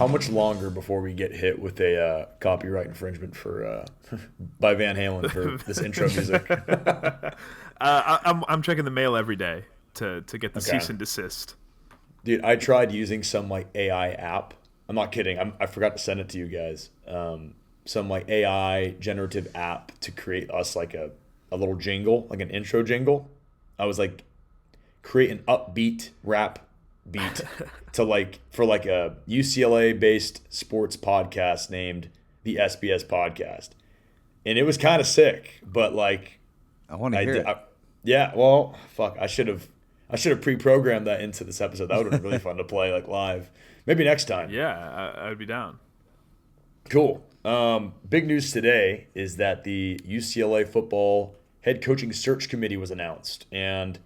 how much longer before we get hit with a copyright infringement for by Van Halen for this intro music? I'm checking the mail every day to get the Okay. cease and desist. Dude, I tried using some like AI app. I'm not kidding. I forgot to send it to you guys. Some like AI generative app to create us like a little jingle, like an intro jingle. I was like, create an upbeat rap beat to like for like a UCLA based sports podcast named the SBS podcast. And it was kind of sick, but like I want to I hear did it. yeah, well, fuck, I should have pre-programmed that into this episode. That would have been really fun to play like live. Maybe next time. Yeah, I'd be down. Cool. Big news today is that the UCLA Football Head Coaching Search Committee was announced, and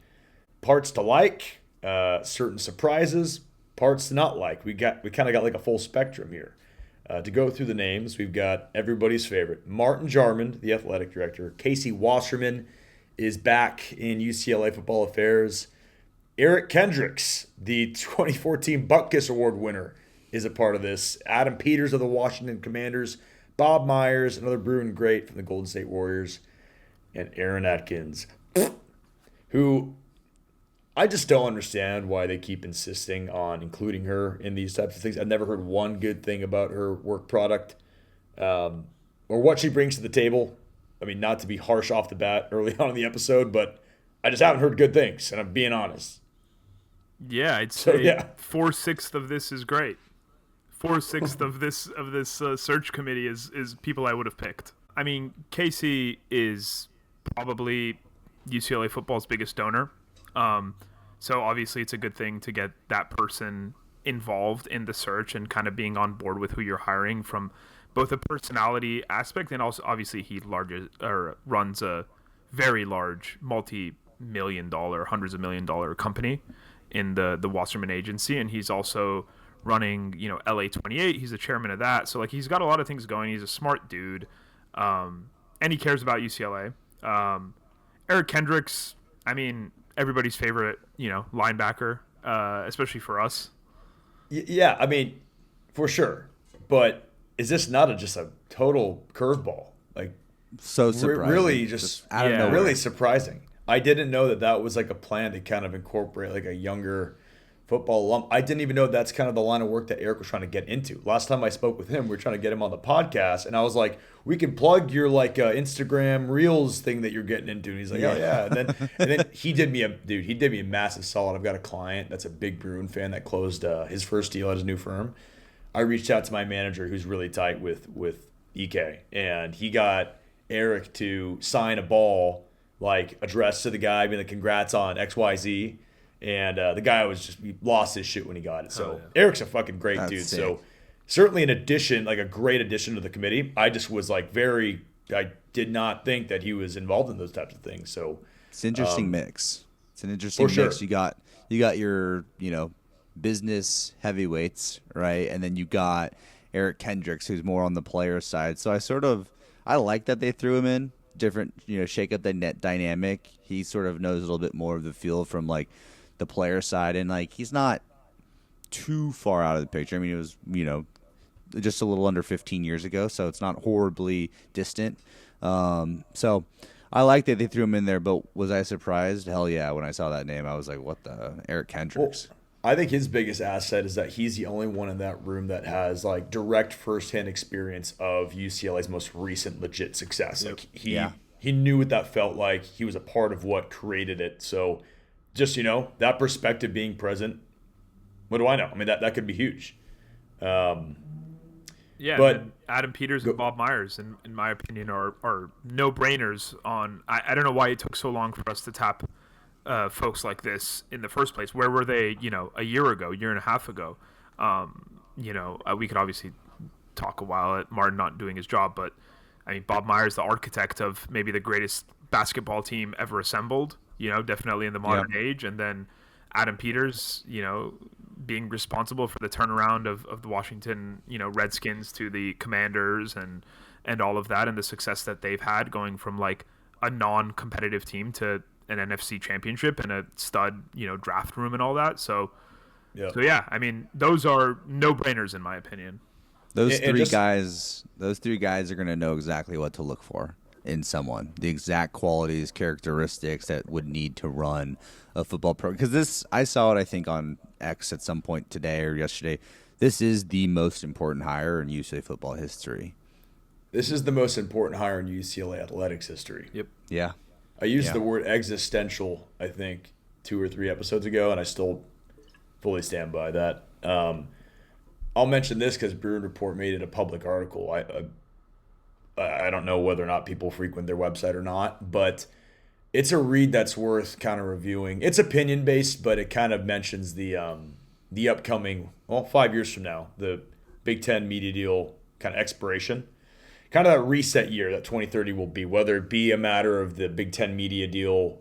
parts to like, certain surprises, parts to not like. We kind of got like a full spectrum here. To go through the names, we've got everybody's favorite Martin Jarmond, the athletic director. Casey Wasserman is back in UCLA football affairs. Eric Kendricks, the 2014 Butkus Award winner, is a part of this. Adam Peters of the Washington Commanders. Bob Myers, another Bruin great from the Golden State Warriors. And Aaron Atkins, who I just don't understand why they keep insisting on including her in these types of things. I've never heard one good thing about her work product, or what she brings to the table. I mean, not to be harsh off the bat early on in the episode, but I just haven't heard good things, and I'm being honest. Yeah, I'd So say yeah, 4/6 of this is great. 4/6 of this search committee is people I would have picked. I mean, Casey is probably UCLA football's biggest donor. So obviously it's a good thing to get that person involved in the search and kind of being on board with who you're hiring from both a personality aspect, and also obviously he runs a very large multi-million dollar, hundreds of million dollar company in the Wasserman agency, and he's also running, LA 28. He's the chairman of that. So like he's got a lot of things going. He's a smart dude. And he cares about UCLA. Eric Kendricks, I mean, everybody's favorite, linebacker, especially for us. yeah. I mean, for sure. But is this not just a total curveball? Like, So surprising. really, just out of Yeah. nowhere. really surprising. I didn't know that was like a plan to kind of incorporate like a younger football alum. I didn't even know that's kind of the line of work that Eric was trying to get into. Last time I spoke with him, we were trying to get him on the podcast, and I was like, "We can plug your like Instagram Reels thing that you're getting into." And he's like, "Oh yeah," and then he did me a massive solid. I've got a client that's a big Bruin fan that closed his first deal at his new firm. I reached out to my manager, who's really tight with EK, and he got Eric to sign a ball like addressed to the guy, being like, "Congrats on XYZ." And the guy he lost his shit when he got it. So yeah. Eric's a fucking great That's dude. sick. So certainly an addition, like a great addition to the committee. I just was like I did not think that he was involved in those types of things. So It's an interesting mix. It's an interesting for mix. sure. You got your business heavyweights, right, and then you got Eric Kendricks, who's more on the player side. So I like that they threw him in. Different, shake up the net dynamic. He sort of knows a little bit more of the field from like the player side, and like he's not too far out of the picture. I mean, it was just a little under 15 years ago, so it's not horribly distant. So I like that they threw him in there, but was I surprised? Hell yeah! When I saw that name, I was like, "What the Eric Well, Kendricks?" I think his biggest asset is that he's the only one in that room that has like direct firsthand experience of UCLA's most recent legit success. Yep. Like he Yeah. he knew what that felt like. He was a part of what created it. So just that perspective being present. What do I know? I mean that could be huge. Yeah, But- and Adam Peters and Bob Myers, in my opinion, are no-brainers on. I don't know why it took so long for us to tap folks like this in the first place. Where were they, a year and a half ago? We could obviously talk a while at Martin not doing his job, but I mean, Bob Myers, the architect of maybe the greatest basketball team ever assembled, definitely in the modern age, and then Adam Peters, being responsible for the turnaround of the Washington, Redskins to the Commanders and all of that, and the success that they've had going from like a non-competitive team to an NFC championship and a stud, draft room and all that. So Yeah. So yeah, I mean, those are no-brainers in my opinion. Those And three just- guys, those three guys are going to know exactly what to look for in someone. The exact qualities, characteristics that would need to run a football program. Because this, I saw it, I think, on X at some point today or yesterday. This is the most important hire in UCLA football history. This is the most important hire in UCLA athletics history. Yep. Yeah. I used Yeah. the word existential, I think, 2 or 3 episodes ago, and I still fully stand by that. I'll mention this because Bruin Report made it a public article. I don't know whether or not people frequent their website or not, but it's a read that's worth kind of reviewing. It's opinion based, but it kind of mentions the upcoming, 5 years from now, the Big Ten media deal kind of expiration, kind of that reset year that 2030 will be, whether it be a matter of the Big Ten media deal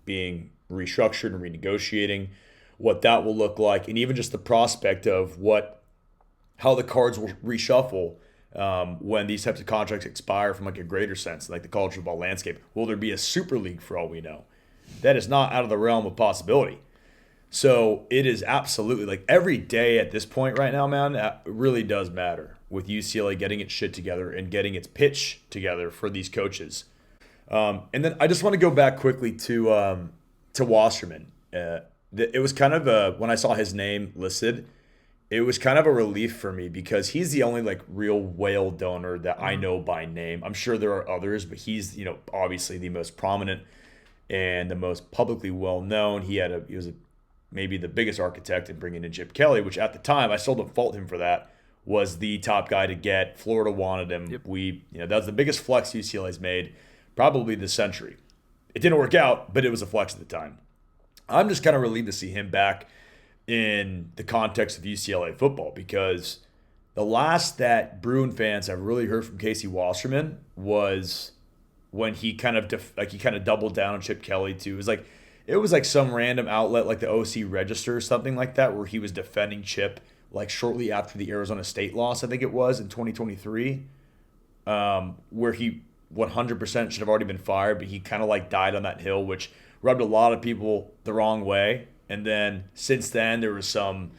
being restructured and renegotiating, what that will look like, and even just the prospect of how the cards will reshuffle when these types of contracts expire from like a greater sense, like the college football landscape. Will there be a super league for all we know? That is not out of the realm of possibility. So it is absolutely, like, every day at this point right now, man, it really does matter with UCLA getting its shit together and getting its pitch together for these coaches. And then I just want to go back quickly to Wasserman. It was kind of when I saw his name listed, it was kind of a relief for me because he's the only like real whale donor that I know by name. I'm sure there are others, but he's, obviously the most prominent and the most publicly well known. He was maybe the biggest architect in bringing in Chip Kelly, which at the time, I still don't fault him for that, was the top guy to get. Florida wanted him. Yep. That was the biggest flex UCLA's made probably this century. It didn't work out, but it was a flex at the time. I'm just kind of relieved to see him back in the context of UCLA football because the last that Bruin fans have really heard from Casey Wasserman was when he kind of doubled down on Chip Kelly too. It was like some random outlet like the OC Register or something like that where he was defending Chip like shortly after the Arizona State loss, I think it was in 2023, where he 100% should have already been fired, but he kind of like died on that hill, which rubbed a lot of people the wrong way. And then since then, there was some,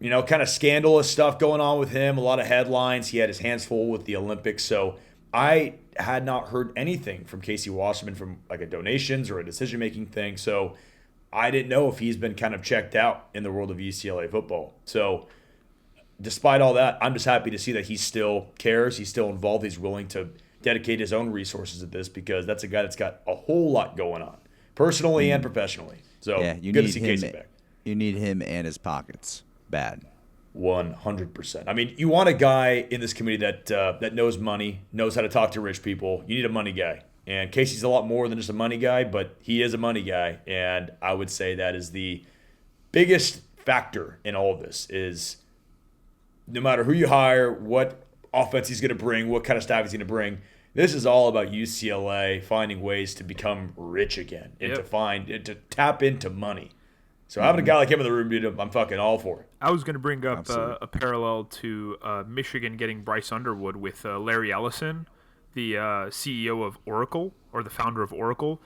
kind of scandalous stuff going on with him, a lot of headlines. He had his hands full with the Olympics. So I had not heard anything from Casey Wasserman from like a donations or a decision-making thing. So I didn't know if he's been kind of checked out in the world of UCLA football. So despite all that, I'm just happy to see that he still cares. He's still involved. He's willing to dedicate his own resources at this because that's a guy that's got a whole lot going on, personally and professionally. So Yeah, you good need to see him. Casey back. You need him and his pockets bad. 100%. I mean, you want a guy in this committee that knows money, knows how to talk to rich people. You need a money guy. And Casey's a lot more than just a money guy, but he is a money guy. And I would say that is the biggest factor in all of this is no matter who you hire, what offense he's going to bring, what kind of staff he's going to bring, this is all about UCLA finding ways to become rich again and to tap into money. So having a guy like him in the room, dude, I'm fucking all for it. I was going to bring up Absolutely. a parallel to Michigan getting Bryce Underwood with Larry Ellison, the CEO of Oracle, or the founder of Oracle,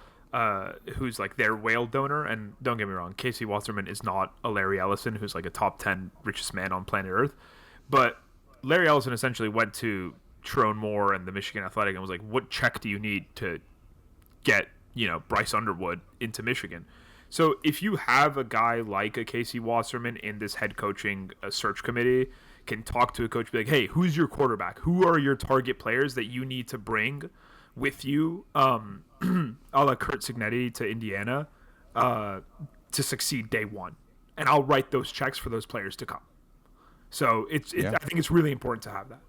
who's like their whale donor. And don't get me wrong, Casey Wasserman is not a Larry Ellison, who's like a top 10 richest man on planet Earth. But Larry Ellison essentially went to Tyrone Moore and the Michigan Athletic and was like, what check do you need to get, Bryce Underwood into Michigan? So if you have a guy like a Casey Wasserman in this head coaching search committee, can talk to a coach, be like, hey, who's your quarterback? Who are your target players that you need to bring with you, a la Kurt Signetti to Indiana, to succeed day one? And I'll write those checks for those players to come. So I think it's really important to have that.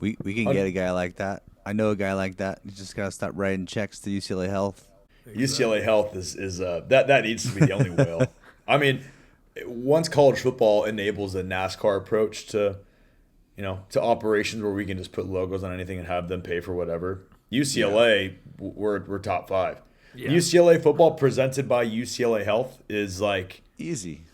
We can get a guy like that. I know a guy like that. You just gotta stop writing checks to UCLA Health. UCLA Health is that needs to be the only whale. I mean, once college football enables a NASCAR approach to operations where we can just put logos on anything and have them pay for whatever. UCLA, we're top 5. Yeah. UCLA football presented by UCLA Health is like Easy.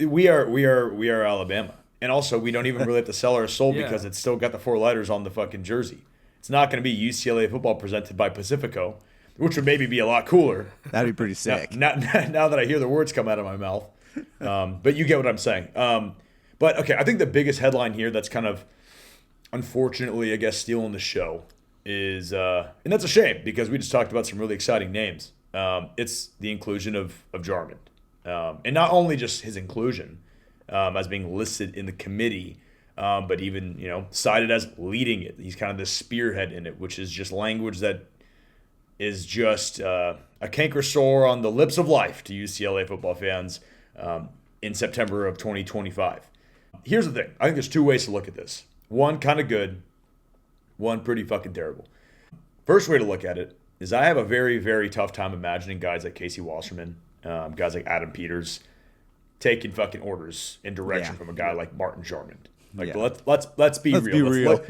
we are Alabama, and also we don't even really have to sell our soul Yeah. because it's still got the 4 letters on the fucking jersey. It's not going to be UCLA football presented by Pacifico, which would maybe be a lot cooler. That'd be pretty sick. Now that I hear the words come out of my mouth. But you get what I'm saying. But okay, I think the biggest headline here that's kind of unfortunately, I guess, stealing the show is, and that's a shame because we just talked about some really exciting names. It's the inclusion of Jarman. And not only just his inclusion as being listed in the committee, but even, cited as leading it. He's kind of the spearhead in it, which is just language that is just a canker sore on the lips of life to UCLA football fans in September of 2025. Here's the thing. I think there's two ways to look at this. One, kind of good. One, pretty fucking terrible. First way to look at it is I have a very, very tough time imagining guys like Casey Wasserman, guys like Adam Peters, taking fucking orders in direction from a guy like Martin Jarman. Let's be real.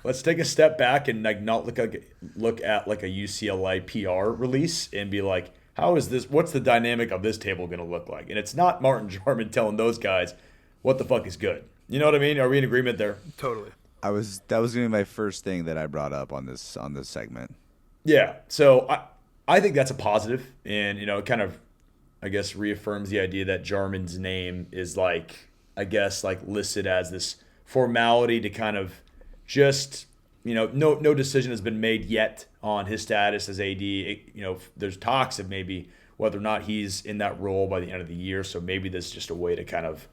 Let's take a step back and not look at like a UCLA PR release and be like, how is this? What's the dynamic of this table going to look like? And it's not Martin Jarman telling those guys what the fuck is good. You know what I mean? Are we in agreement there? Totally. That was going to be my first thing that I brought up on this segment. Yeah. So I think that's a positive, and it kind of, I guess, reaffirms the idea that Jarman's name is listed as this formality to kind of just, no decision has been made yet on his status as AD. There's talks of maybe whether or not he's in that role by the end of the year. So maybe this is just a way to kind of,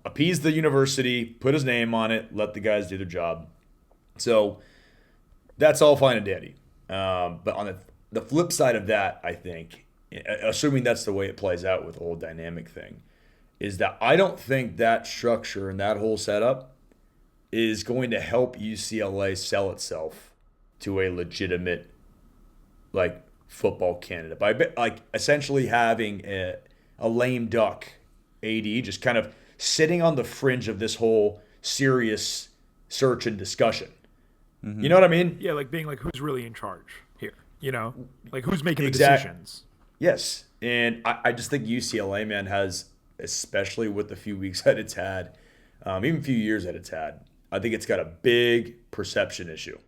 appease the university, put his name on it, let the guys do their job. So that's all fine and dandy. But on the flip side of that, I think, assuming that's the way it plays out with the whole dynamic thing, is that I don't think that structure and that whole setup is going to help UCLA sell itself to a legitimate, football candidate. By essentially having a lame duck AD just kind of sitting on the fringe of this whole serious search and discussion. Mm-hmm. You know what I mean? Yeah, being who's really in charge here, who's making the decisions. Yes, and I just think UCLA, man, has, especially with the few weeks that it's had, even a few years that it's had, I think it's got a big perception issue.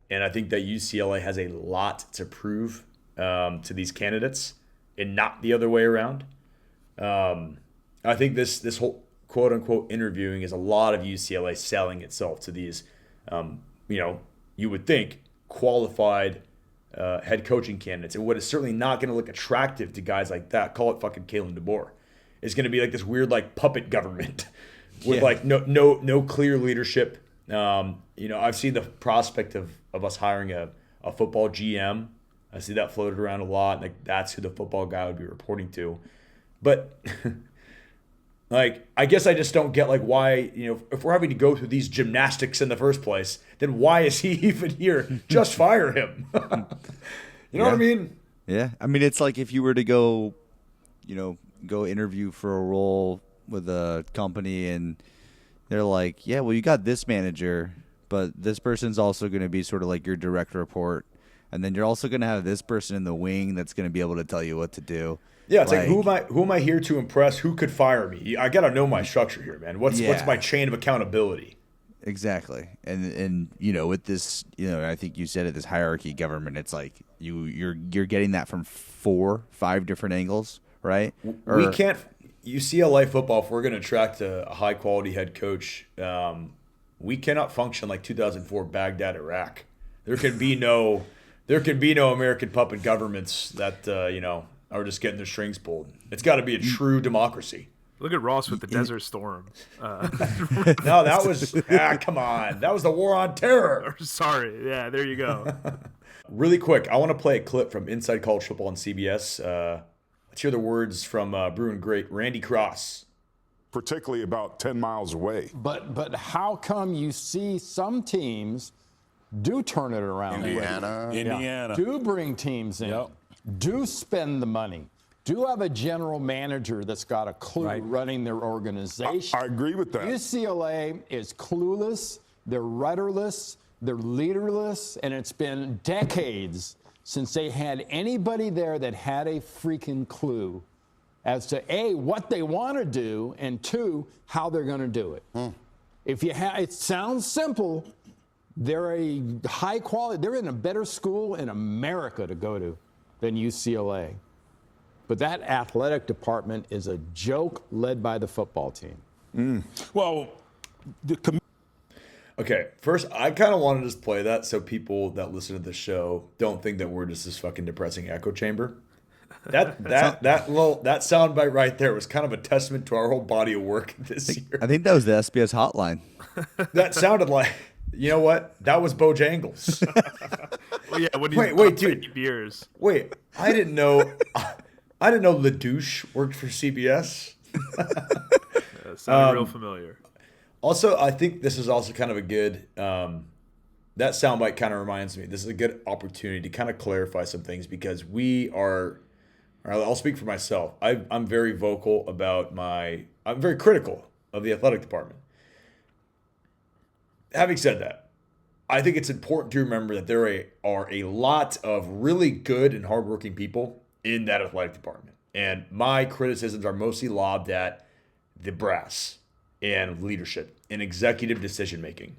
And I think that UCLA has a lot to prove to these candidates and not the other way around. I think this whole quote-unquote interviewing is a lot of UCLA selling itself to these, you would think, qualified head coaching candidates. And what is certainly not going to look attractive to guys like that, call it fucking Kalen DeBoer, is going to be this weird puppet government with no clear leadership. I've seen the prospect of us hiring a football GM. I see that floated around a lot. That's who the football guy would be reporting to. But I guess I just don't get why, if we're having to go through these gymnastics in the first place, then why is he even here? Just fire him. You know what I mean? Yeah. I mean, it's like if you were to go interview for a role with a company and they're like, yeah, well, you got this manager, but this person's also going to be sort of your direct report. And then you're also going to have this person in the wing that's going to be able to tell you what to do. Yeah, it's who am I here to impress? Who could fire me? I got to know my structure here, man. What's my chain of accountability? Exactly. And with this, I think you said it, this hierarchy government, it's you're getting that from 4-5 different angles, right? We can't UCLA football, if we're going to attract a high quality head coach, we cannot function like 2004 Baghdad, Iraq. There can be no American puppet governments that are just getting their strings pulled. It's got to be a true democracy. Look at Ross with the Desert Storm. No, that was come on. That was the War on Terror. Sorry. Yeah, there you go. Really quick, I want to play a clip from Inside College Football on CBS. Let's hear the words from Bruin great Randy Cross. Particularly about 10 miles away. But how come you see some teams do turn it around? Indiana. Do bring teams in. Do spend the money. Do have a general manager that's got a clue running their organization. I agree with that. UCLA is clueless. They're rudderless. They're leaderless. And it's been decades since they had anybody there that had a freaking clue as to A, what they want to do, and 2, how they're going to do it. If you it sounds simple. They're a high quality. They're in a better school in America to go to than UCLA. But that athletic department is a joke led by the football team. Well, Okay, first, I kind of want to just play that so people that listen to the show don't think that we're just this fucking depressing echo chamber. That soundbite right there was kind of a testament to our whole body of work this year. I think that was the SBS hotline. That sounded like, you know what? That was Bojangles. Well, yeah, when he's Wait, dude. beers. Wait, I didn't know LaDouche worked for CBS. Sounded real familiar. Also, I think this is also kind of a good, that soundbite kind of reminds me, this is a good opportunity to kind of clarify some things because I'll speak for myself. I'm very vocal about I'm very critical of the athletic department. Having said that, I think it's important to remember that there are a lot of really good and hardworking people in that athletic department. And my criticisms are mostly lobbed at the brass and leadership and executive decision making.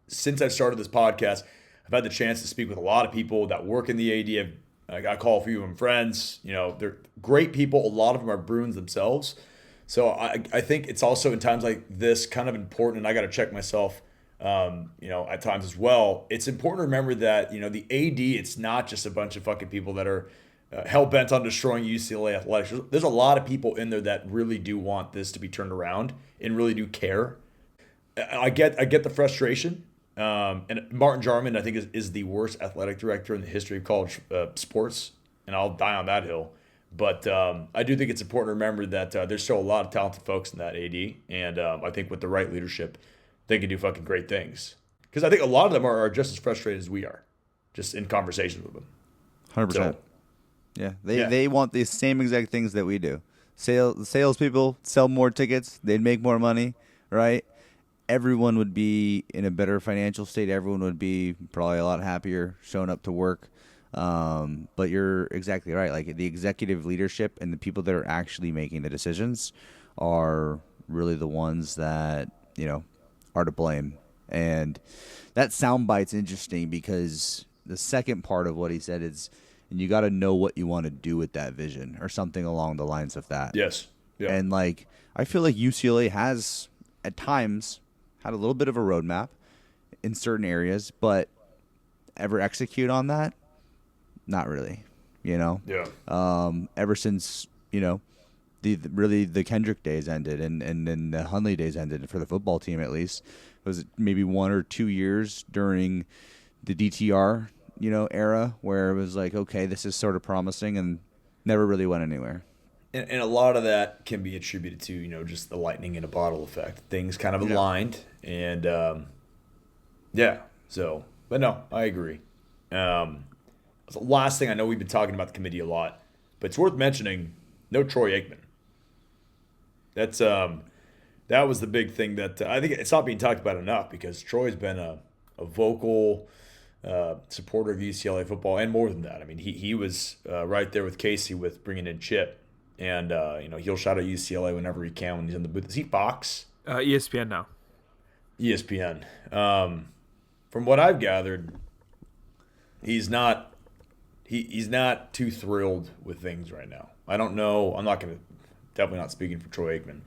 Since I've started this podcast, I've had the chance to speak with a lot of people that work in the AD. I call a few of them friends. You know, they're great people. A lot of them are Bruins themselves. So I think it's also in times like this kind of important, and I got to check myself, at times as well. It's important to remember that, the AD, it's not just a bunch of fucking people that are hell-bent on destroying UCLA athletics. There's a lot of people in there that really do want this to be turned around and really do care. I get the frustration. And Martin Jarman, I think, is the worst athletic director in the history of college sports, and I'll die on that hill. But I do think it's important to remember that there's still a lot of talented folks in that AD, and I think with the right leadership, they can do fucking great things. Because I think a lot of them are just as frustrated as we are, just in conversations with them. 100%. So, yeah, they want the same exact things that we do. Salespeople sell more tickets, they'd make more money, right? Everyone would be in a better financial state. Everyone would be probably a lot happier showing up to work. But you're exactly right. Like the executive leadership and the people that are actually making the decisions are really the ones that, are to blame. And that soundbite's interesting because the second part of what he said is, and you got to know what you want to do with that vision or something along the lines of that. Yes. Yeah. And I feel like UCLA has at times had a little bit of a roadmap in certain areas, but ever execute on that? Not really, Yeah. Ever since, the Kendrick days ended and then the Hundley days ended for the football team, at least. It was maybe 1 or 2 years during the DTR, era where it was like, okay, this is sort of promising and never really went anywhere. And a lot of that can be attributed to, just the lightning in a bottle effect. Things kind of aligned. And, So, but no, I agree. The last thing, I know we've been talking about the committee a lot, but it's worth mentioning, no Troy Aikman. That was the big thing that I think it's not being talked about enough because Troy's been a vocal supporter of UCLA football and more than that. I mean, he was right there with Casey with bringing in Chip. And, he'll shout at UCLA whenever he can when he's in the booth. Is he Fox? ESPN now. ESPN. From what I've gathered, he's not too thrilled with things right now. I don't know. I'm definitely not speaking for Troy Aikman.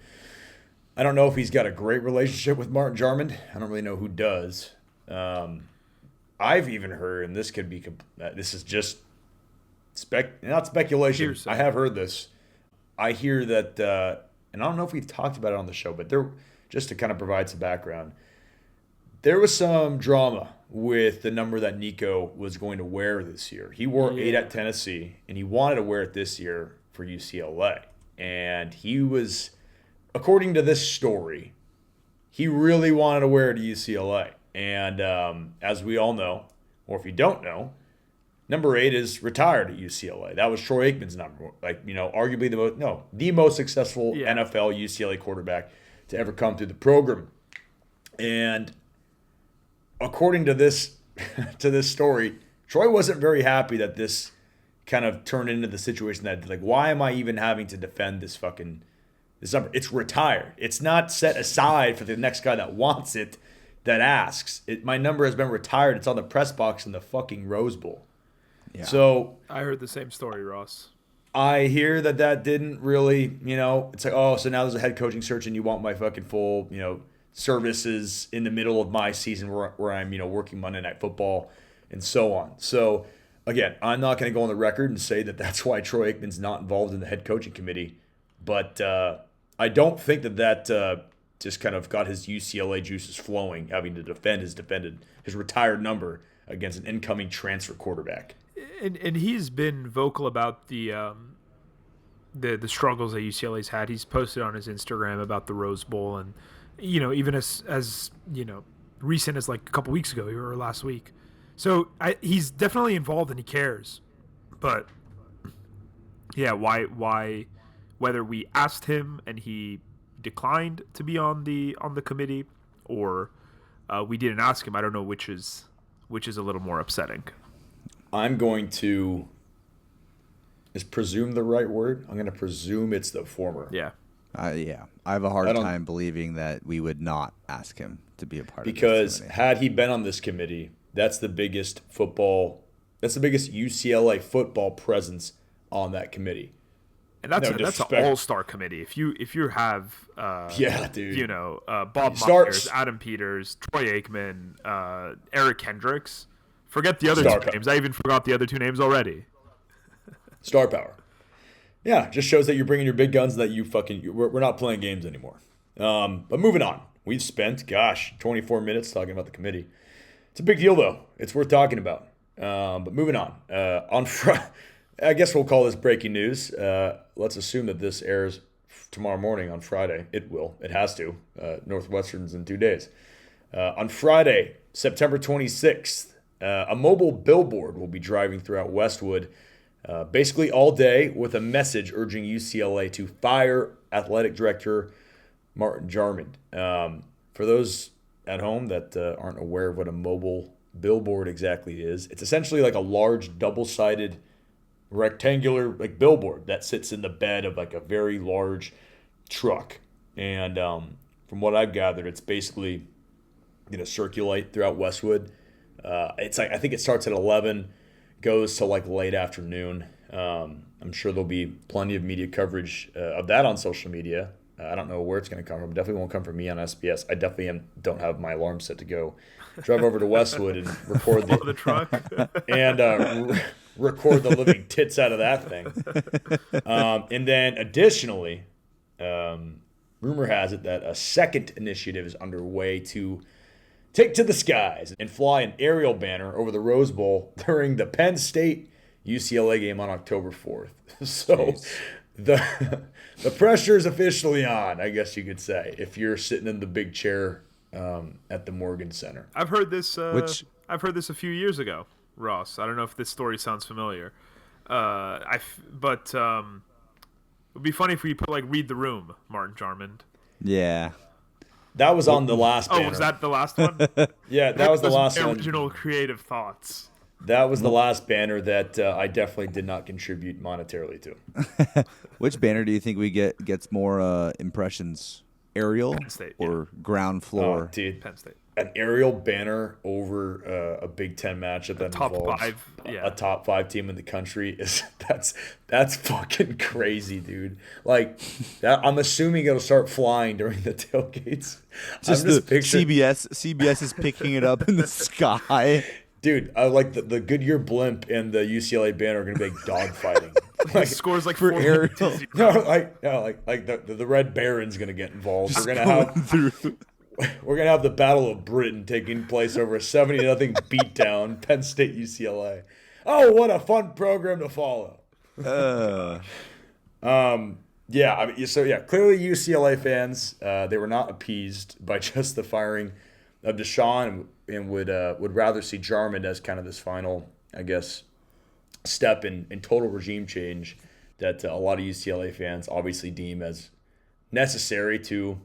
I don't know if he's got a great relationship with Martin Jarman. I don't really know who does. I've even heard, and this could be, this is just not speculation. Hearsay. I have heard this. I hear that, and I don't know if we've talked about it on the show, but just to kind of provide some background, there was some drama with the number that Nico was going to wear this year. He wore 8 at Tennessee, and he wanted to wear it this year for UCLA. And he was, according to this story, he really wanted to wear it to UCLA. And as we all know, or if you don't know, number 8 is retired at UCLA. That was Troy Aikman's number. Arguably the most successful NFL UCLA quarterback to ever come through the program. And according to this story, Troy wasn't very happy that this kind of turned into the situation that why am I even having to defend this number? It's retired. It's not set aside for the next guy that wants it, that asks. My number has been retired. It's on the press box in the fucking Rose Bowl. Yeah. So I heard the same story, Ross. I hear that didn't really, it's like, oh, so now there's a head coaching search and you want my fucking full, services in the middle of my season where I'm, working Monday Night Football and so on. So, again, I'm not going to go on the record and say that that's why Troy Aikman's not involved in the head coaching committee. But I don't think that just kind of got his UCLA juices flowing, having to defend his retired number against an incoming transfer quarterback. And he's been vocal about the struggles that UCLA's had. He's posted on his Instagram about the Rose Bowl, and even as recent as like a couple weeks ago or last week. So he's definitely involved and he cares. But yeah, why whether we asked him and he declined to be on the committee, or we didn't ask him, I don't know which is a little more upsetting. I'm going to, is presume the right word? I'm going to presume it's the former. Yeah. Yeah. I have a hard time believing that we would not ask him to be a part of this because committee. had he been on this committee, that's the biggest UCLA football presence on that committee. And that's an all-star committee. If you have dude. Bob Myers, Adam Peters, Troy Aikman, Eric Kendricks, forget the other two names. I even forgot the other two names already. Star power. Yeah, just shows that you're bringing your big guns, that we're not playing games anymore. But moving on. We've spent 24 minutes talking about the committee. It's a big deal though. It's worth talking about. But moving on. I guess we'll call this breaking news. Let's assume that this airs tomorrow morning on Friday. It will. It has to. Northwestern's in 2 days. On Friday, September 26th, a mobile billboard will be driving throughout Westwood basically all day with a message urging UCLA to fire athletic director Martin Jarmond. For those at home that aren't aware of what a mobile billboard exactly is, it's essentially like a large double-sided rectangular billboard that sits in the bed of a very large truck. And from what I've gathered, it's basically going to circulate throughout Westwood. It's I think it starts at 11, goes to late afternoon. I'm sure there'll be plenty of media coverage of that on social media. I don't know where it's going to come from. Definitely won't come from me on SBS. I definitely don't have my alarm set to go drive over to Westwood and record the truck and record the living tits out of that thing. And then additionally, rumor has it that a second initiative is underway to take to the skies and fly an aerial banner over the Rose Bowl during the Penn State UCLA game on October 4th. So the pressure is officially on, I guess you could say, if you're sitting in the big chair at the Morgan Center. I've heard this. I've heard this a few years ago, Ross. I don't know if this story sounds familiar. But it would be funny if we put "Read the Room," Martin Jarmond. Yeah. That was on the last banner. Oh, was that the last one? Yeah, that was the last one. Original creative thoughts. That was the last banner that I definitely did not contribute monetarily to. Which banner do you think we gets more impressions? Aerial or ground floor? Dude, Penn State. An aerial banner over a Big Ten matchup that involves a top 5 team in the country that's fucking crazy, dude. I'm assuming it'll start flying during the tailgates. Just CBS is picking it up in the sky. Dude, the Goodyear blimp and the UCLA banner are gonna be dogfighting. Scores for aerial. The Red Baron's gonna get involved. We're gonna have the Battle of Britain taking place over a 70-0 beatdown, Penn State UCLA. Oh, what a fun program to follow. Clearly UCLA fans, they were not appeased by just the firing of Deshaun and would rather see Jarmond as kind of this final, I guess, step in total regime change that a lot of UCLA fans obviously deem as necessary to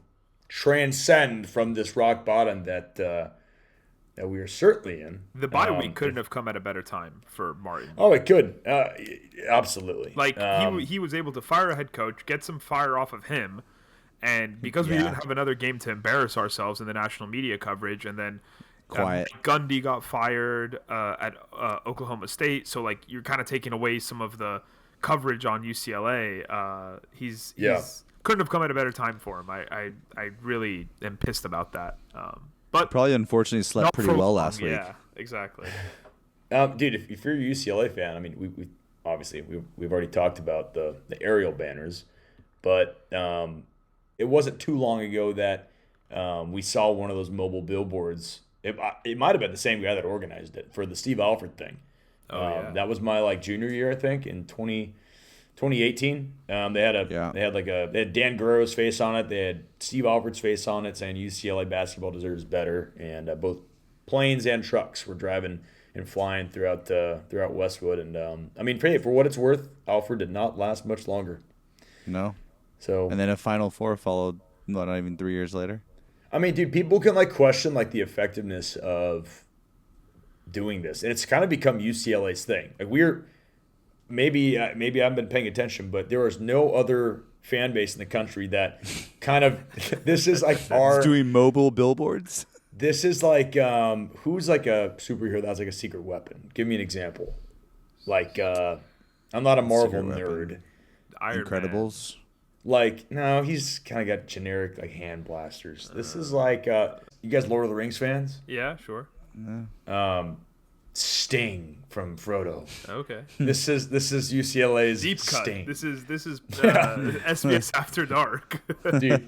transcend from this rock bottom that we are certainly in. The bye week couldn't have come at a better time for Martin. Oh, it could. Absolutely. He was able to fire a head coach, get some fire off of him, and because we didn't have another game to embarrass ourselves in the national media coverage, and then Gundy got fired at Oklahoma State, so you're kind of taking away some of the coverage on UCLA. He's couldn't have come at a better time for him. I really am pissed about that. But Probably unfortunately slept pretty well last week. Yeah, exactly. Dude, if you're a UCLA fan, I mean, we obviously we've already talked about the aerial banners, but it wasn't too long ago that we saw one of those mobile billboards. It might have been the same guy that organized it for the Steve Alford thing. That was my junior year, I think, in 2018. They had Dan Guerrero's face on it. They had Steve Alford's face on it, saying UCLA basketball deserves better. And both planes and trucks were driving and flying throughout Westwood. And I mean, for what it's worth, Alford did not last much longer. No. So and then a Final Four followed not even 3 years later. I mean, dude, people can question the effectiveness of doing this, and it's kind of become UCLA's thing. Maybe I haven't been paying attention, but there is no other fan base in the country that kind of this is our doing mobile billboards. This is who's a superhero that has a secret weapon? Give me an example. I'm not a Marvel nerd. Iron Incredibles. Man. No, he's kind of got generic hand blasters. This is you guys Lord of the Rings fans? Yeah, sure. Sting from Frodo. Okay. This is UCLA's deep cut. Sting. This is SBS After Dark. Dude,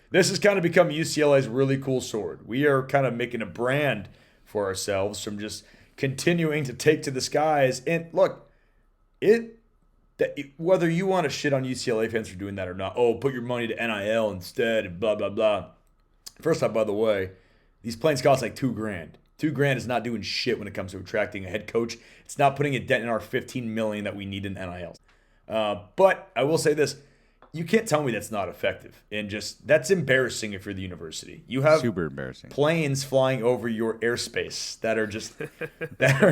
this has kind of become UCLA's really cool sword. We are kind of making a brand for ourselves from just continuing to take to the skies. And look, whether you want to shit on UCLA fans for doing that or not, put your money to NIL instead and blah, blah, blah. First off, by the way, these planes cost $2,000. $2,000 is not doing shit when it comes to attracting a head coach. It's not putting a dent in our $15 million that we need in NIL. But I will say this. You can't tell me that's not effective. And that's embarrassing if you're the university. You have super embarrassing planes flying over your airspace that are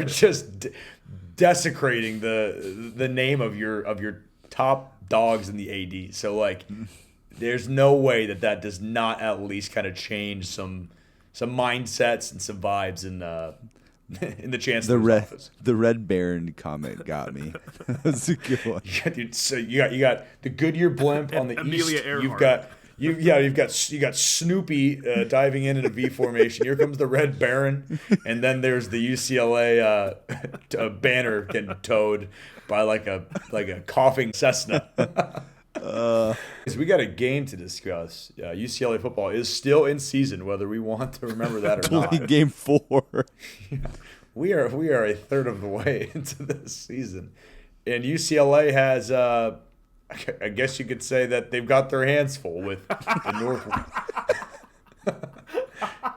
just desecrating the name of your top dogs in the AD. So there's no way that does not at least kind of change some mindsets and some vibes in the chancellor's office. The Red Baron comment got me. That's a good one. Yeah, dude. So you got the Goodyear blimp on the Amelia east. Earhart. You've got Snoopy diving in a V formation. Here comes the Red Baron, and then there's the UCLA banner getting towed by a coughing Cessna. We got a game to discuss. UCLA football is still in season, whether we want to remember that or not. Game 4. We are a third of the way into this season, and UCLA has, I guess you could say that they've got their hands full with the North.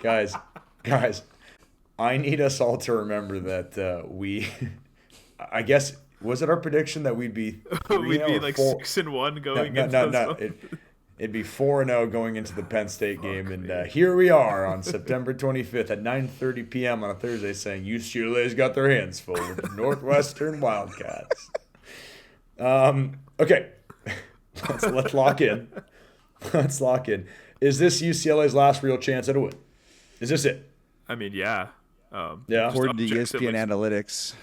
guys, I need us all to remember that I guess. Was it our prediction that we'd be 6-1 going into No. It'd be 4-0 going into the Penn State game, and here we are on September 25th at 9:30 p.m. on a Thursday saying UCLA's got their hands full with the Northwestern Wildcats. Okay, let's lock in. Let's lock in. Is this UCLA's last real chance at a win? Is this it? I mean, yeah. According to ESPN analytics.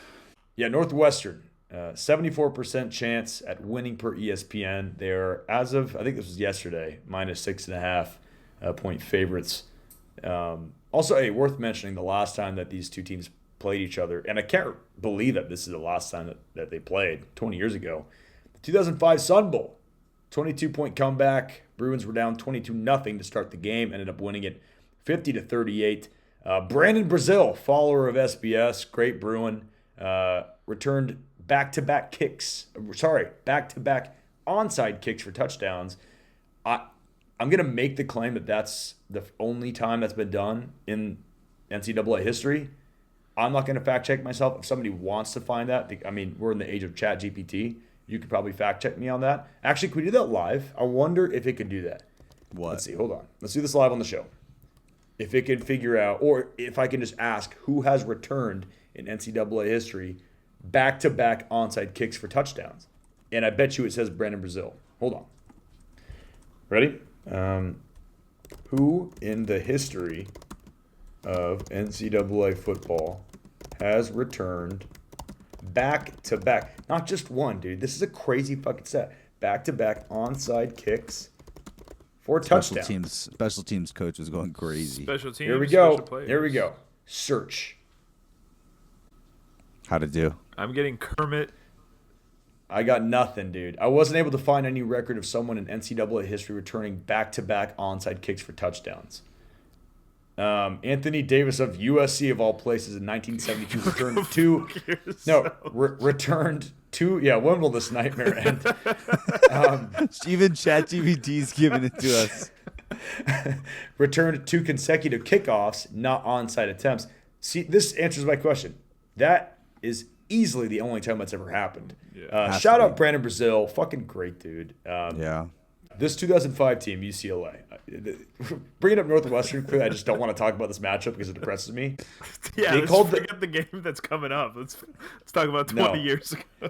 Yeah, Northwestern. 74% chance at winning per ESPN. They're, as of, I think this was yesterday, minus 6.5 point favorites. Also, worth mentioning the last time that these two teams played each other, and I can't believe that this is the last time that they played 20 years ago. The 2005 Sun Bowl, 22-point comeback. Bruins were down 22-0 to start the game, ended up winning it 50-38. Brandon Brazil, follower of SBS, great Bruin, returned back-to-back onside kicks for touchdowns. I'm going to make the claim that that's the only time that's been done in NCAA history. I'm not going to fact-check myself. If somebody wants to find that, I mean, we're in the age of ChatGPT. You could probably fact-check me on that. Actually, can we do that live? I wonder if it could do that. What? Let's see. Hold on. Let's do this live on the show. If it can figure out, or if I can just ask who has returned in NCAA history back-to-back onside kicks for touchdowns. And I bet you it says Brandon Brazil. Hold on. Ready? Who in the history of NCAA football has returned back-to-back. Not just one, dude. This is a crazy fucking set. Back-to-back onside kicks for touchdowns. Special teams coach was going crazy. Special teams. Here we go. Special players. Here we go. Search. How to do? I'm getting Kermit. I got nothing, dude. I wasn't able to find any record of someone in NCAA history returning back-to-back onside kicks for touchdowns. Anthony Davis of USC of all places in 1972 returned two. Returned two. Yeah, Wimbledon's nightmare. And Even ChatGPT's giving it to us. returned 2 consecutive kickoffs, not onside attempts. See, this answers my question. That is easily the only time that's ever happened. Shout out Brandon Brazil. Fucking great dude. Yeah. This 2005 team, UCLA. Bringing up Northwestern, clearly I just don't want to talk about this matchup because it depresses me. Yeah, They let's called forget the game that's coming up. Let's talk about 20 years ago.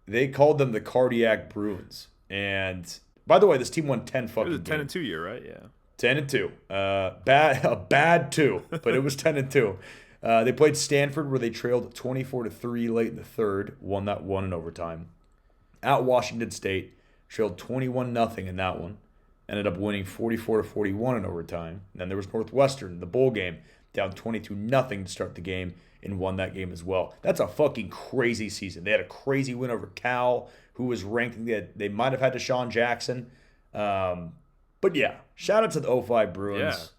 They called them the Cardiac Bruins. And by the way, this team won 10 It fucking was a games. 10-2 year, right? Yeah. 10-2. A bad 2, but it was 10-2. They played Stanford where they trailed 24-3 late in the third, won that one in overtime. At Washington State, trailed 21-0 in that one. Ended up winning 44-41 in overtime. And then there was Northwestern, the bowl game, down 22-0 to start the game and won that game as well. That's a fucking crazy season. They had a crazy win over Cal, who was ranked. They might have had Deshaun Jackson. But yeah, shout out to the 05 Bruins.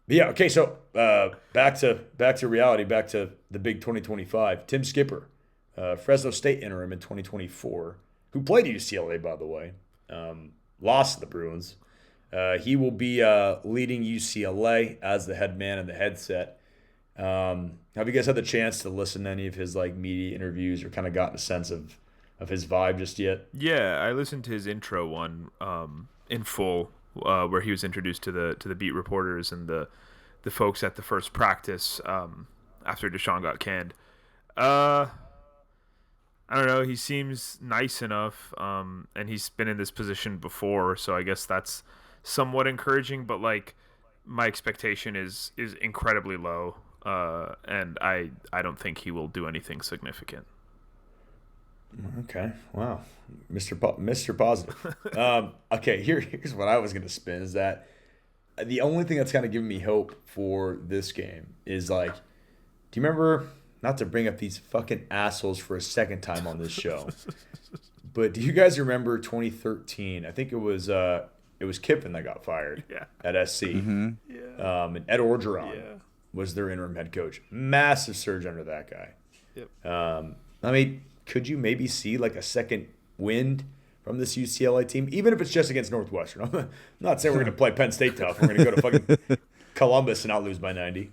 Yeah, okay, so back to reality, back to the big 2025. Tim Skipper, Fresno State interim in 2024, who played at UCLA, by the way, lost to the Bruins. He will be leading UCLA as the head man in the headset. Have you guys had the chance to listen to any of his media interviews or kind of gotten a sense of his vibe just yet? Yeah, I listened to his intro one in full, where he was introduced to the beat reporters and the folks at the first practice after Deshaun got canned. I don't know. He seems nice enough, and he's been in this position before, so I guess that's somewhat encouraging. But my expectation is incredibly low, and I don't think he will do anything significant. Okay. Wow. Mr. Positive. Okay, here's what I was going to spin is that the only thing that's kind of giving me hope for this game is do you remember, not to bring up these fucking assholes for a second time on this show, but do you guys remember 2013? I think it was Kiffin that got fired at SC. Mm-hmm. Yeah. And Ed Orgeron was their interim head coach. Massive surge under that guy. Yep. Could you maybe see a second wind from this UCLA team, even if it's just against Northwestern? I'm not saying we're going to play Penn State tough. We're going to go to fucking Columbus and not lose by 90.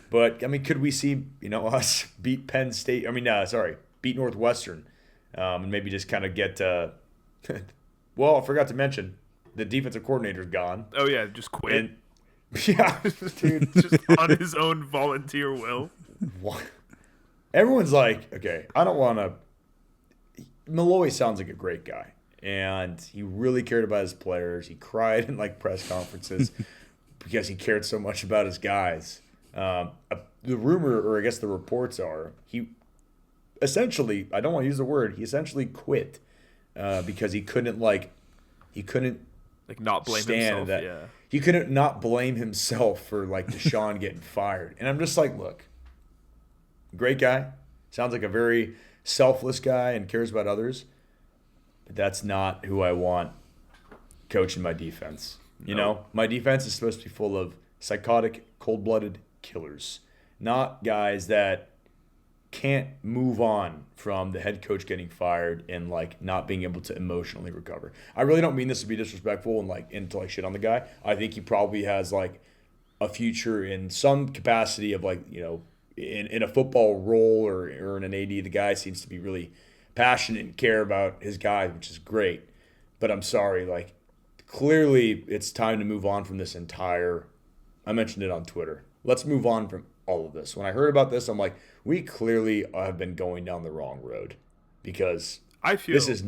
But could we see us beat Penn State? Beat Northwestern, and maybe just kind of get. Well, I forgot to mention the defensive coordinator's gone. Oh yeah, just quit. And, yeah, dude, just on his own volunteer will. What? Everyone's like, okay, I don't want to. Malloy sounds like a great guy, and he really cared about his players. He cried in press conferences because he cared so much about his guys. The rumor, or I guess the reports are, he essentially, I don't want to use the word, he essentially quit because he couldn't not blame himself. He couldn't not blame himself for Deshaun getting fired. And I'm just look, great guy, sounds like a very selfless guy and cares about others, but that's not who I want coaching my defense. You know, my defense is supposed to be full of psychotic, cold-blooded killers, not guys that can't move on from the head coach getting fired and not being able to emotionally recover. I really don't mean this to be disrespectful and to shit on the guy. I think he probably has a future in some capacity of in a football role or in an AD. The guy seems to be really passionate and care about his guys, which is great. But I'm sorry, clearly it's time to move on from this entire. I mentioned it on Twitter. Let's move on from all of this. When I heard about this, I'm like, we clearly have been going down the wrong road because I feel this is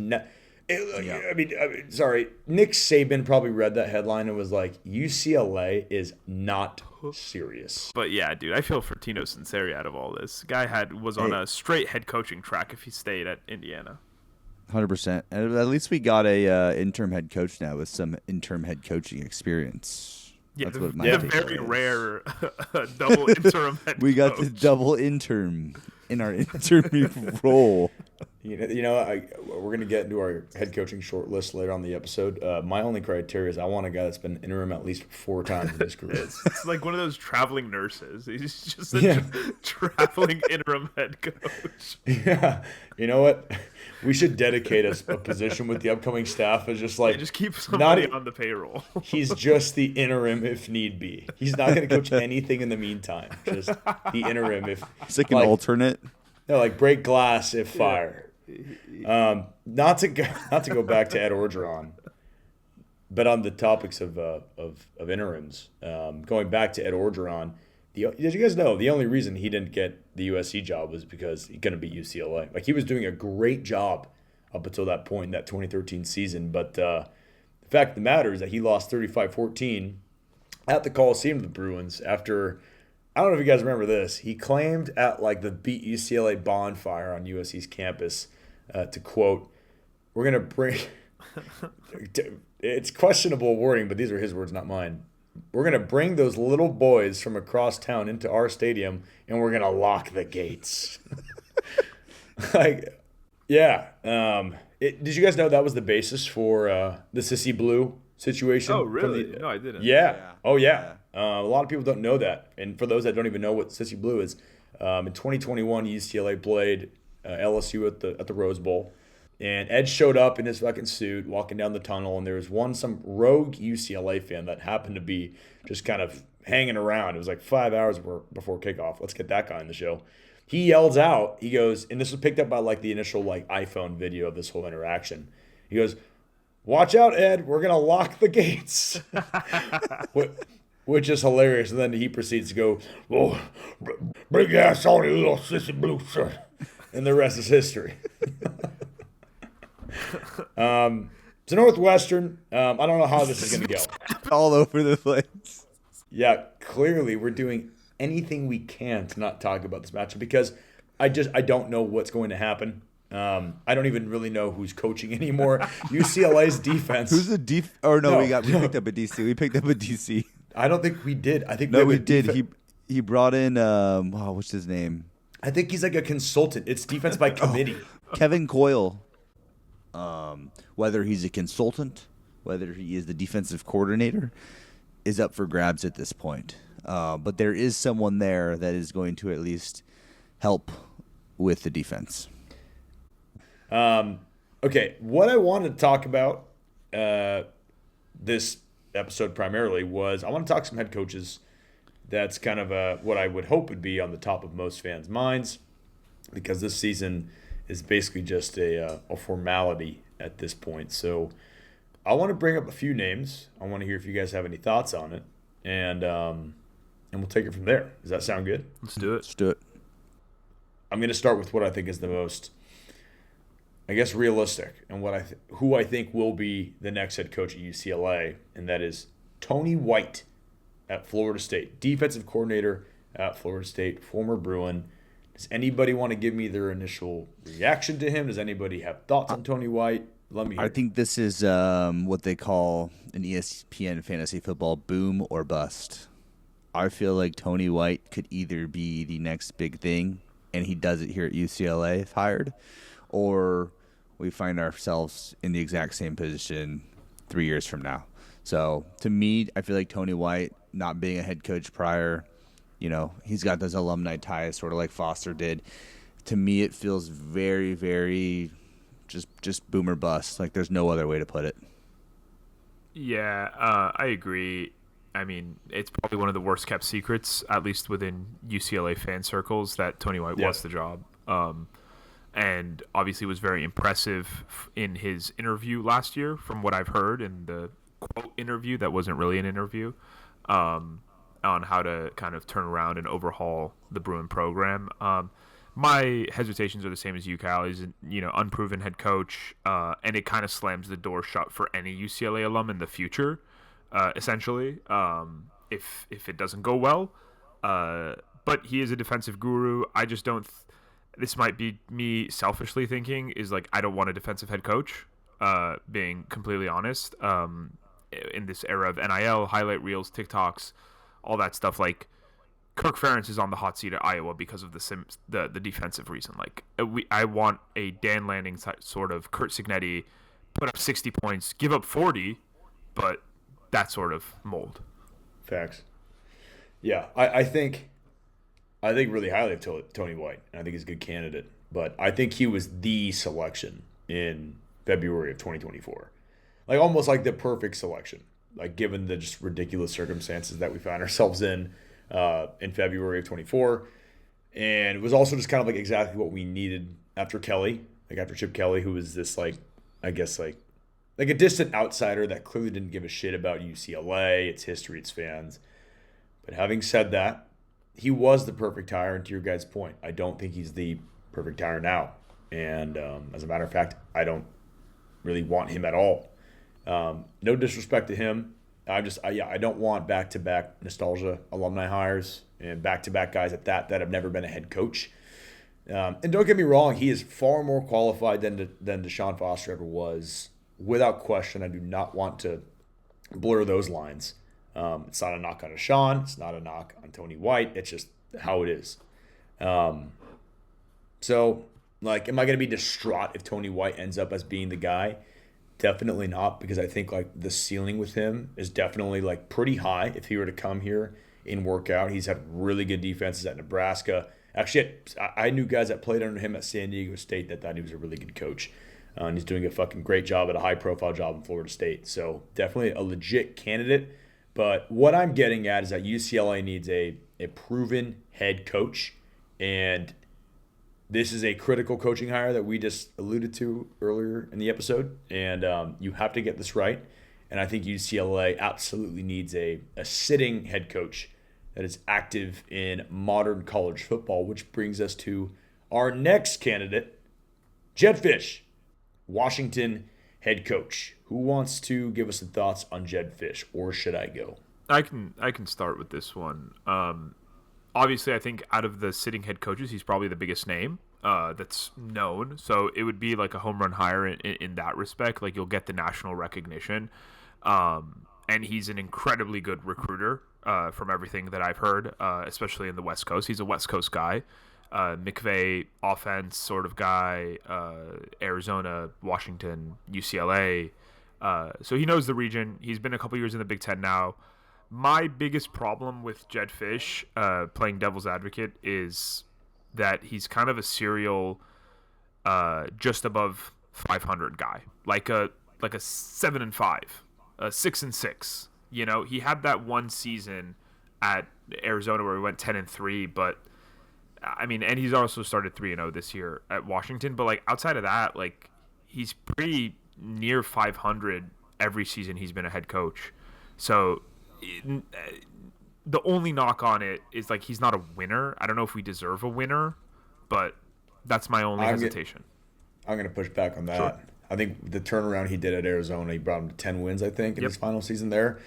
Sorry. Nick Saban probably read that headline and was like, UCLA is not serious. But yeah, dude, I feel for Tino Sinceri out of all this. Guy was on a straight head coaching track if he stayed at Indiana. 100%. And at least we got a interim head coach now with some interim head coaching experience. Yeah, That's what my the take very is. rare double interim head We got coach. the double interim in our interim role. We're going to get into our head coaching short list later on in the episode. My only criteria is I want a guy that's been interim at least 4 times in his career. It's like one of those traveling nurses. He's just a traveling interim head coach. Yeah. You know what? We should dedicate a position with the upcoming staff as just like... Just keep somebody on the payroll. He's just the interim if need be. He's not going to coach anything in the meantime. Just the interim if... It's like an alternate. No, like break glass if fire. Not to go back to Ed Orgeron, but on the topics of interims, going back to Ed Orgeron, did you guys know the only reason he didn't get the USC job was because he couldn't beat UCLA? Like, he was doing a great job up until that point in that 2013 season, but the fact of the matter is that he lost 35-14 at the Coliseum to the Bruins after, I don't know if you guys remember this, he claimed at like the Beat UCLA bonfire on USC's campus to quote, "We're going to bring," it's questionable wording, but these are his words, not mine. "We're going to bring those little boys from across town into our stadium and we're going to lock the gates." Like, yeah. Did you guys know that was the basis for the Sissy Blue situation? Oh, really? No, I didn't. Yeah. Oh, yeah. A lot of people don't know that. And for those that don't even know what Sissy Blue is, in 2021, UCLA played LSU at the Rose Bowl. And Ed showed up in his fucking suit, walking down the tunnel, and there was some rogue UCLA fan that happened to be just kind of hanging around. It was like 5 hours before kickoff. Let's get that guy in the show. He yells out, he goes, and this was picked up by like the initial like iPhone video of this whole interaction. He goes, "Watch out, Ed, we're going to lock the gates." Which is hilarious. And then he proceeds to go, "Oh, bring your ass on, you little Sissy Blue shirt." And the rest is history. So Northwestern, I don't know how this is going to go. All over the place. Yeah, clearly we're doing anything we can to not talk about this matchup because I don't know what's going to happen. I don't even really know who's coaching anymore. UCLA's defense. Who's the def? Or no, we picked up a DC. We picked up a DC. I don't think we did. I think we did. He brought in what's his name? I think he's like a consultant. It's defense by committee. Kevin Coyle. Whether he's a consultant, whether he is the defensive coordinator, is up for grabs at this point. But there is someone there that is going to at least help with the defense. Okay, what I wanted to talk about this episode primarily was I want to talk some head coaches. That's kind of what I would hope would be on the top of most fans' minds because this season is basically just a formality at this point. So I want to bring up a few names. I want to hear if you guys have any thoughts on it, and we'll take it from there. Does that sound good? Let's do it. Let's do it. I'm going to start with what I think is the most, I guess, realistic, and who I think will be the next head coach at UCLA, and that is Tony White at Florida State, defensive coordinator at Florida State, former Bruin. Does anybody want to give me their initial reaction to him? Does anybody have thoughts on Tony White? Let me hear. I think this is what they call in ESPN fantasy football boom or bust. I feel like Tony White could either be the next big thing, and he does it here at UCLA if hired, or we find ourselves in the exact same position 3 years from now. So to me, I feel like Tony White, not being a head coach prior, he's got those alumni ties, sort of like Foster did. To me, it feels very, very just boom or bust. Like there's no other way to put it. Yeah, I agree. I mean, it's probably one of the worst kept secrets, at least within UCLA fan circles, that Tony White wants the job. And obviously was very impressive in his interview last year, from what I've heard in the quote interview that wasn't really an interview, on how to kind of turn around and overhaul the Bruin program. My hesitations are the same as you, Kyle. He's an unproven head coach, and it kind of slams the door shut for any UCLA alum in the future. Essentially, if it doesn't go well, but he is a defensive guru. I just don't. This might be me selfishly thinking is like I don't want a defensive head coach. Being completely honest, in this era of NIL, highlight reels, TikToks, all that stuff, like Kirk Ferentz is on the hot seat at Iowa because of the defensive reason. Like I want a Dan Lanning sort of Kurt Signetti, put up 60 points, give up 40, but that sort of mold. Facts. Yeah, I think really highly of Tony White, and I think he's a good candidate. But I think he was the selection in February of 2024, like almost like the perfect selection, like given the just ridiculous circumstances that we found ourselves in February of 24, and it was also just kind of like exactly what we needed after Kelly, like after Chip Kelly, who was this like I guess like a distant outsider that clearly didn't give a shit about UCLA, its history, its fans. But having said that, he was the perfect hire, and to your guys' point, I don't think he's the perfect hire now. And as a matter of fact, I don't really want him at all. No disrespect to him. I don't want back-to-back nostalgia alumni hires and back-to-back guys at that have never been a head coach. And don't get me wrong, he is far more qualified than Deshaun Foster ever was. Without question, I do not want to blur those lines. It's not a knock on Deshaun. It's not a knock on Tony White. It's just how it is. So, like, am I going to be distraught if Tony White ends up as being the guy? Definitely not, because I think, like, the ceiling with him is definitely, like, pretty high if he were to come here and work out. He's had really good defenses at Nebraska. Actually, I knew guys that played under him at San Diego State that thought he was a really good coach. And he's doing a fucking great job at a high-profile job in Florida State. So definitely a legit candidate. But what I'm getting at is that UCLA needs a proven head coach. And this is a critical coaching hire that we just alluded to earlier in the episode. And you have to get this right. And I think UCLA absolutely needs a sitting head coach that is active in modern college football, which brings us to our next candidate, Jedd Fisch, Washington head coach. Who wants to give us the thoughts on Jedd Fisch, or should I go? I can start with this one. Obviously, I think out of the sitting head coaches, he's probably the biggest name that's known. So it would be like a home run hire in that respect. Like you'll get the national recognition. And he's an incredibly good recruiter from everything that I've heard, especially in the West Coast. He's a West Coast guy. McVay offense sort of guy, Arizona, Washington, UCLA. So he knows the region. He's been a couple years in the Big Ten now. My biggest problem with Jedd Fisch, playing devil's advocate, is that he's kind of a serial, just above 500 guy, like a 7-5, a 6-6. You know, he had that one season at Arizona where he went 10-3, but I mean, and he's also started 3-0 this year at Washington. But like outside of that, like he's pretty near 500 every season he's been a head coach. So the only knock on it is like he's not a winner. I don't know if we deserve a winner, but that's my only hesitation. I'm going to push back on that. Sure. I think the turnaround he did at Arizona, he brought him to 10 wins, I think, in his final season there,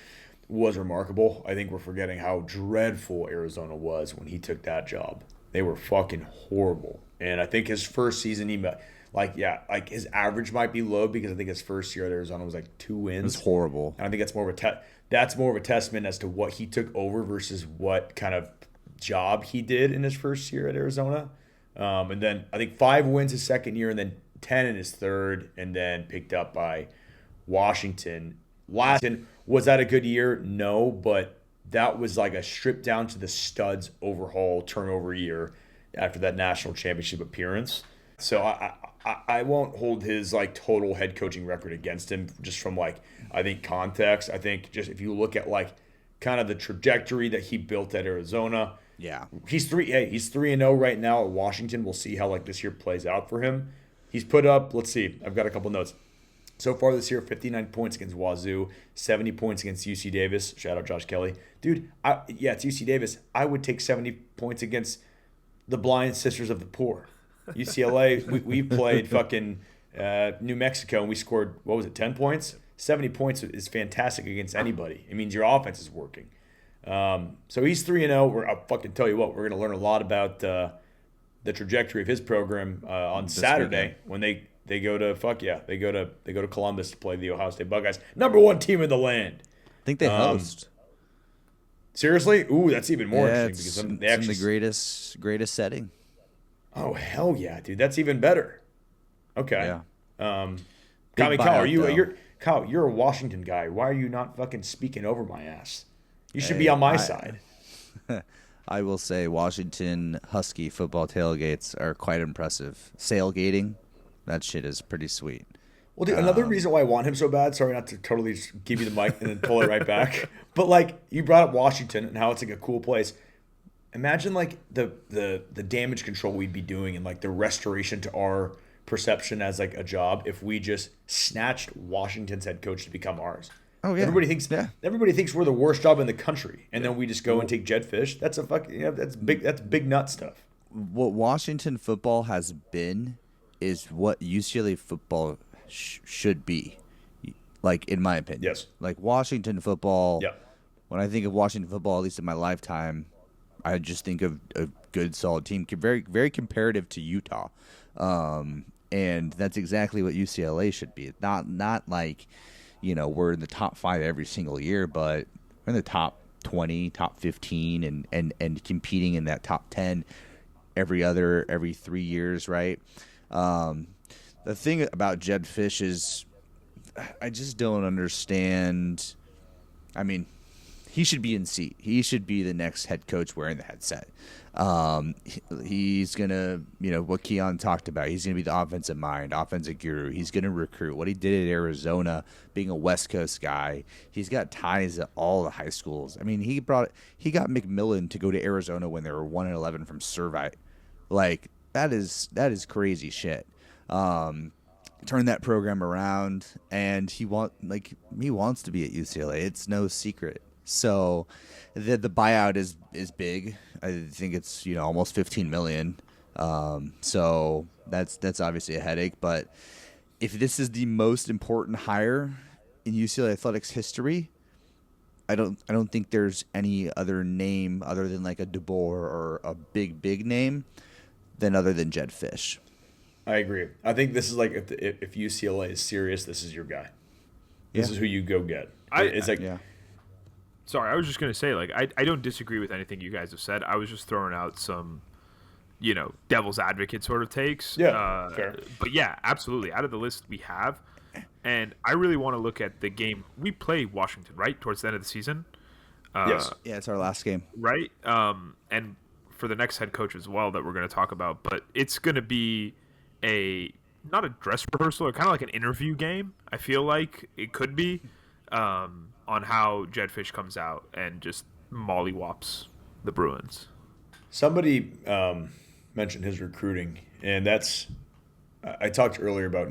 was remarkable. I think we're forgetting how dreadful Arizona was when he took that job. They were fucking horrible. And I think his first season, his average might be low because I think his first year at Arizona was like 2 wins. It was horrible. And I think that's more of a testament as to what he took over versus what kind of job he did in his first year at Arizona. And then I think 5 wins his second year and then 10 in his third, and then picked up by Washington. Was that a good year? No, but that was like a stripped down to the studs overhaul turnover year after that national championship appearance. So I won't hold his like total head coaching record against him just from like, I think context. I think just if you look at like kind of the trajectory that he built at Arizona. Yeah. He's 3-0 right now at Washington. We'll see how like this year plays out for him. He's put up, let's see, I've got a couple notes. So far this year, 59 points against Wazoo, 70 points against UC Davis. Shout out Josh Kelly. Dude, it's UC Davis. I would take 70 points against the blind sisters of the poor. UCLA, we played fucking New Mexico, and we scored, what was it, 10 points? 70 points is fantastic against anybody. It means your offense is working. So he's 3-0. I'll fucking tell you what, we're going to learn a lot about the trajectory of his program on Saturday when they go to they go to Columbus to play the Ohio State Buckeyes, #1 team in the land. I think they host. Seriously? Ooh, that's even more interesting because they it's actually in the greatest setting. Oh hell yeah, dude! That's even better. Okay. Yeah. Kyle, you're a Washington guy. Why are you not fucking speaking over my ass? You should be on my side. I will say Washington Husky football tailgates are quite impressive. Sailgating, that shit is pretty sweet. Well, dude, another reason why I want him so bad, sorry not to totally just give you the mic and then pull it right back, but like you brought up Washington and how it's like a cool place. Imagine like the damage control we'd be doing and like the restoration to our perception as like a job if we just snatched Washington's head coach to become ours. Oh yeah. Everybody thinks we're the worst job in the country, and then we just go and take Jed Fish. That's a fucking that's big nut stuff. What Washington football has been is what UCLA football should be, like in my opinion. Yes. Like Washington football. Yeah. When I think of Washington football, at least in my lifetime, I just think of a good, solid team, very, very comparative to Utah, and that's exactly what UCLA should be. Not like, we're in the top 5 every single year, but we're in the top 20, top 15, and competing in that top 10 every 3 years, right? The thing about Jed Fish is I just don't understand. I mean, he should be in seat. He should be the next head coach wearing the headset. He's going to, what Keon talked about, he's going to be the offensive mind, offensive guru. He's going to recruit. What he did at Arizona, being a West Coast guy, he's got ties at all the high schools. I mean, he got McMillan to go to Arizona when they were 1-11 from Survey. Like, that is crazy shit. Turn that program around, and he wants to be at UCLA. It's no secret. So the buyout is big. I think it's almost $15 million. So that's obviously a headache. But if this is the most important hire in UCLA athletics history, I don't think there's any other name other than like a DeBoer or a big name other than Jed Fish. I agree. I think this is like if UCLA is serious, this is your guy. This is who you go get. Sorry, I was just going to say, like, I don't disagree with anything you guys have said. I was just throwing out some, devil's advocate sort of takes. Yeah, fair. But yeah, absolutely. Out of the list we have, and I really want to look at the game. We play Washington, right, towards the end of the season? Yes. Yeah, it's our last game. Right? And for the next head coach as well that we're going to talk about. But it's going to be not a dress rehearsal, or kind of like an interview game, I feel like it could be. On how Jed Fish comes out and just mollywops the Bruins. Somebody mentioned his recruiting, and that's I talked earlier about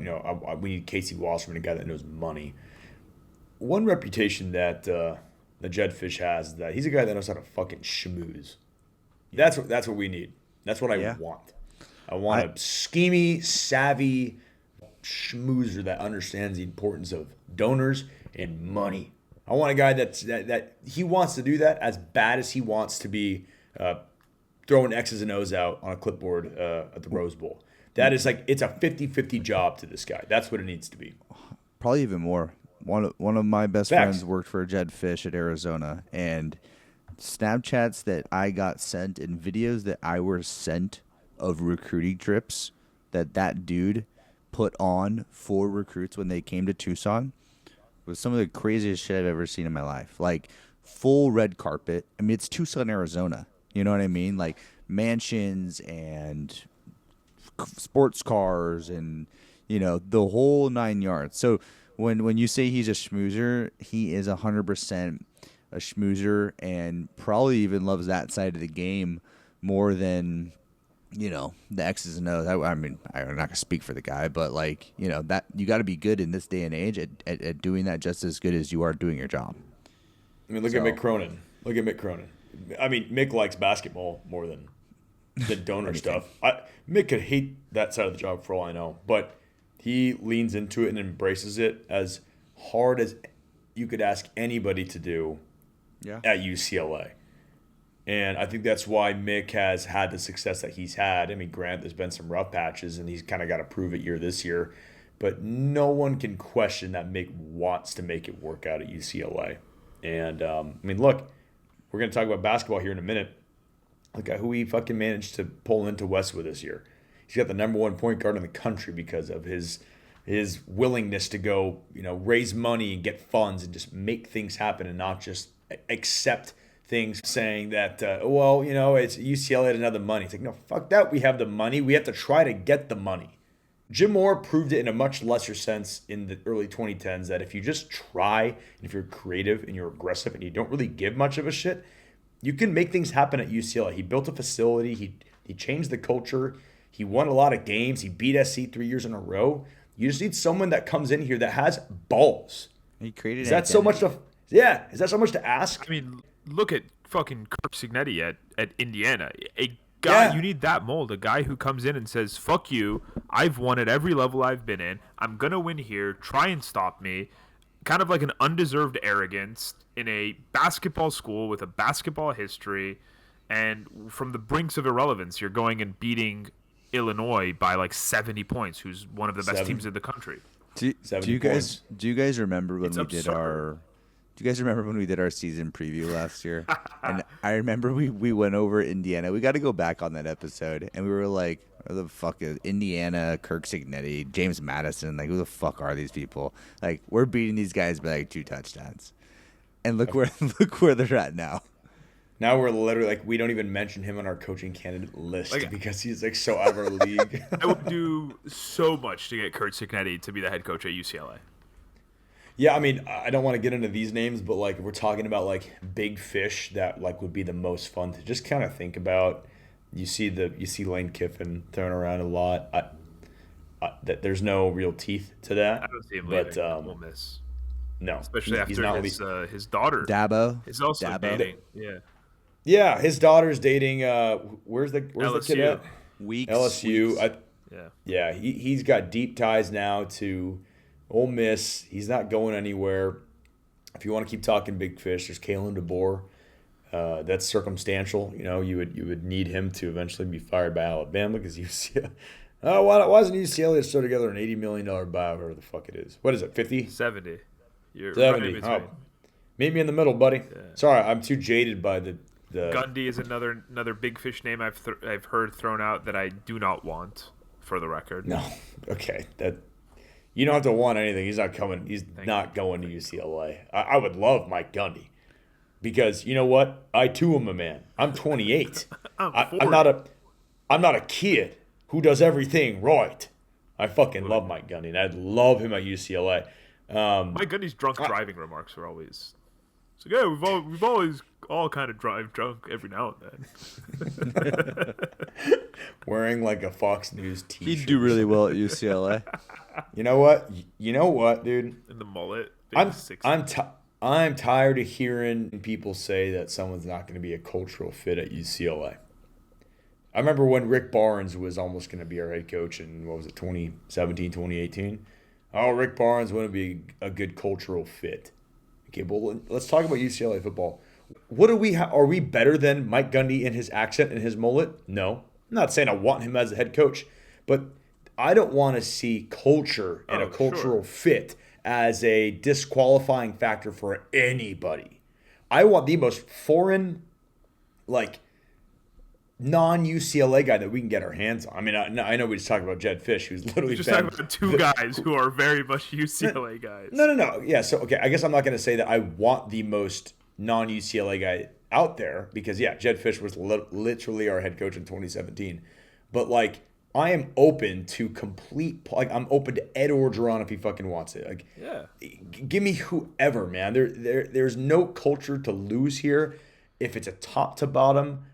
we need Casey Wasserman, a guy that knows money. One reputation that Jed Fish has is that he's a guy that knows how to fucking schmooze. That's what we need. That's what I want. I want a schemy, savvy schmoozer that understands the importance of donors and money. I want a guy that he wants to do that as bad as he wants to be throwing X's and O's out on a clipboard at the Rose Bowl. That is like, it's a 50-50 job to this guy. That's what it needs to be. Probably even more. One of my best friends worked for Jed Fish at Arizona, and Snapchats that I got sent and videos that I were sent of recruiting trips that dude put on for recruits when they came to Tucson was some of the craziest shit I've ever seen in my life. Like, full red carpet. I mean, it's Tucson, Arizona. You know what I mean? Like, mansions and sports cars and, the whole 9 yards. So when you say he's a schmoozer, he is 100% a schmoozer and probably even loves that side of the game more than, the X's and O's. I mean, I'm not going to speak for the guy, but that you got to be good in this day and age at doing that just as good as you are doing your job. I mean, look at Mick Cronin. I mean, Mick likes basketball more than the donor stuff. Mick could hate that side of the job for all I know, but he leans into it and embraces it as hard as you could ask anybody to do at UCLA. And I think that's why Mick has had the success that he's had. I mean, Grant, there's been some rough patches, and he's kind of got to prove it this year. But no one can question that Mick wants to make it work out at UCLA. And, I mean, look, we're going to talk about basketball here in a minute. Look at who he fucking managed to pull into Westwood this year. He's got the number one point guard in the country because of his willingness to go, raise money and get funds and just make things happen and not just accept things saying that, it's UCLA had another money. It's like, no, fuck that. We have the money. We have to try to get the money. Jim Moore proved it in a much lesser sense in the early 2010s that if you just try, and if you're creative and you're aggressive and you don't really give much of a shit, you can make things happen at UCLA. He built a facility. He changed the culture. He won a lot of games. He beat SC 3 years in a row. You just need someone that comes in here that has balls. He created. Is that so much to? Yeah. Is that so much to ask? I mean, look at fucking Kirk Cignetti at Indiana. A guy, you need that mold. A guy who comes in and says, "Fuck you. I've won at every level I've been in. I'm gonna win here. Try and stop me." Kind of like an undeserved arrogance in a basketball school with a basketball history, and from the brinks of irrelevance, you're going and beating Illinois by like 70 points, who's one of the best teams in the country. Do you guys remember when we did our season preview last year? And I remember we went over Indiana. We got to go back on that episode, and we were like, "Who the fuck is Indiana? Kirk Cignetti, James Madison? Like, who the fuck are these people? Like, we're beating these guys by like 2 touchdowns." And look where they're at now. Now we're literally like, we don't even mention him on our coaching candidate list because he's like so out of our league. I would do so much to get Kurt Cignetti to be the head coach at UCLA. Yeah, I mean, I don't want to get into these names, but like, if we're talking about like big fish that like would be the most fun to just kind of think about. You see Lane Kiffin thrown around a lot. That there's no real teeth to that. I don't see him leaving. We'll miss. No, especially after his daughter Dabo is also dating. Yeah. Yeah, his daughter's dating. Where's the kid at? LSU. Yeah, he's got deep ties now to Ole Miss. He's not going anywhere. If you want to keep talking big fish, there's Kalen DeBoer. That's circumstantial. You would need him to eventually be fired by Alabama because UCLA. Why doesn't UCLA throw together an $80 million buyout, whatever the fuck it is? What is it? 50? 70. You're 70. Oh, meet me in the middle, buddy. Yeah. Sorry, I'm too jaded by the. Gundy is another big fish name I've heard thrown out that I do not want, for the record. No, okay, that you don't have to want anything. He's not coming. He's not going to UCLA. I would love Mike Gundy because you know what? I too am a man. I'm 28. I'm not a kid who does everything right. I fucking love Mike Gundy, and I'd love him at UCLA. Mike Gundy's drunk driving remarks are always. So yeah, we've always all kind of drive drunk every now and then. Wearing like a Fox News t-shirt. He'd do really well at UCLA. You know what, dude? In the mullet. I'm tired of hearing people say that someone's not going to be a cultural fit at UCLA. I remember when Rick Barnes was almost going to be our head coach in 2017, 2018. Oh, Rick Barnes wouldn't be a good cultural fit. Okay, well, let's talk about UCLA football. What do we are we better than Mike Gundy in his accent and his mullet? No. I'm not saying I want him as a head coach, but I don't want to see culture and a cultural fit as a disqualifying factor for anybody. I want the most foreign, like, non-UCLA guy that we can get our hands on. I mean, I know we just talked about Jed Fish, who's literally just talking about 2 guys who are very much UCLA guys. No. Yeah, so, okay, I guess I'm not going to say that I want the most non-UCLA guy out there because, yeah, Jed Fish was literally our head coach in 2017. But, like, I am open to I'm open to Ed Orgeron if he fucking wants it. Like, yeah. Give me whoever, man. There's no culture to lose here. If it's a top to bottom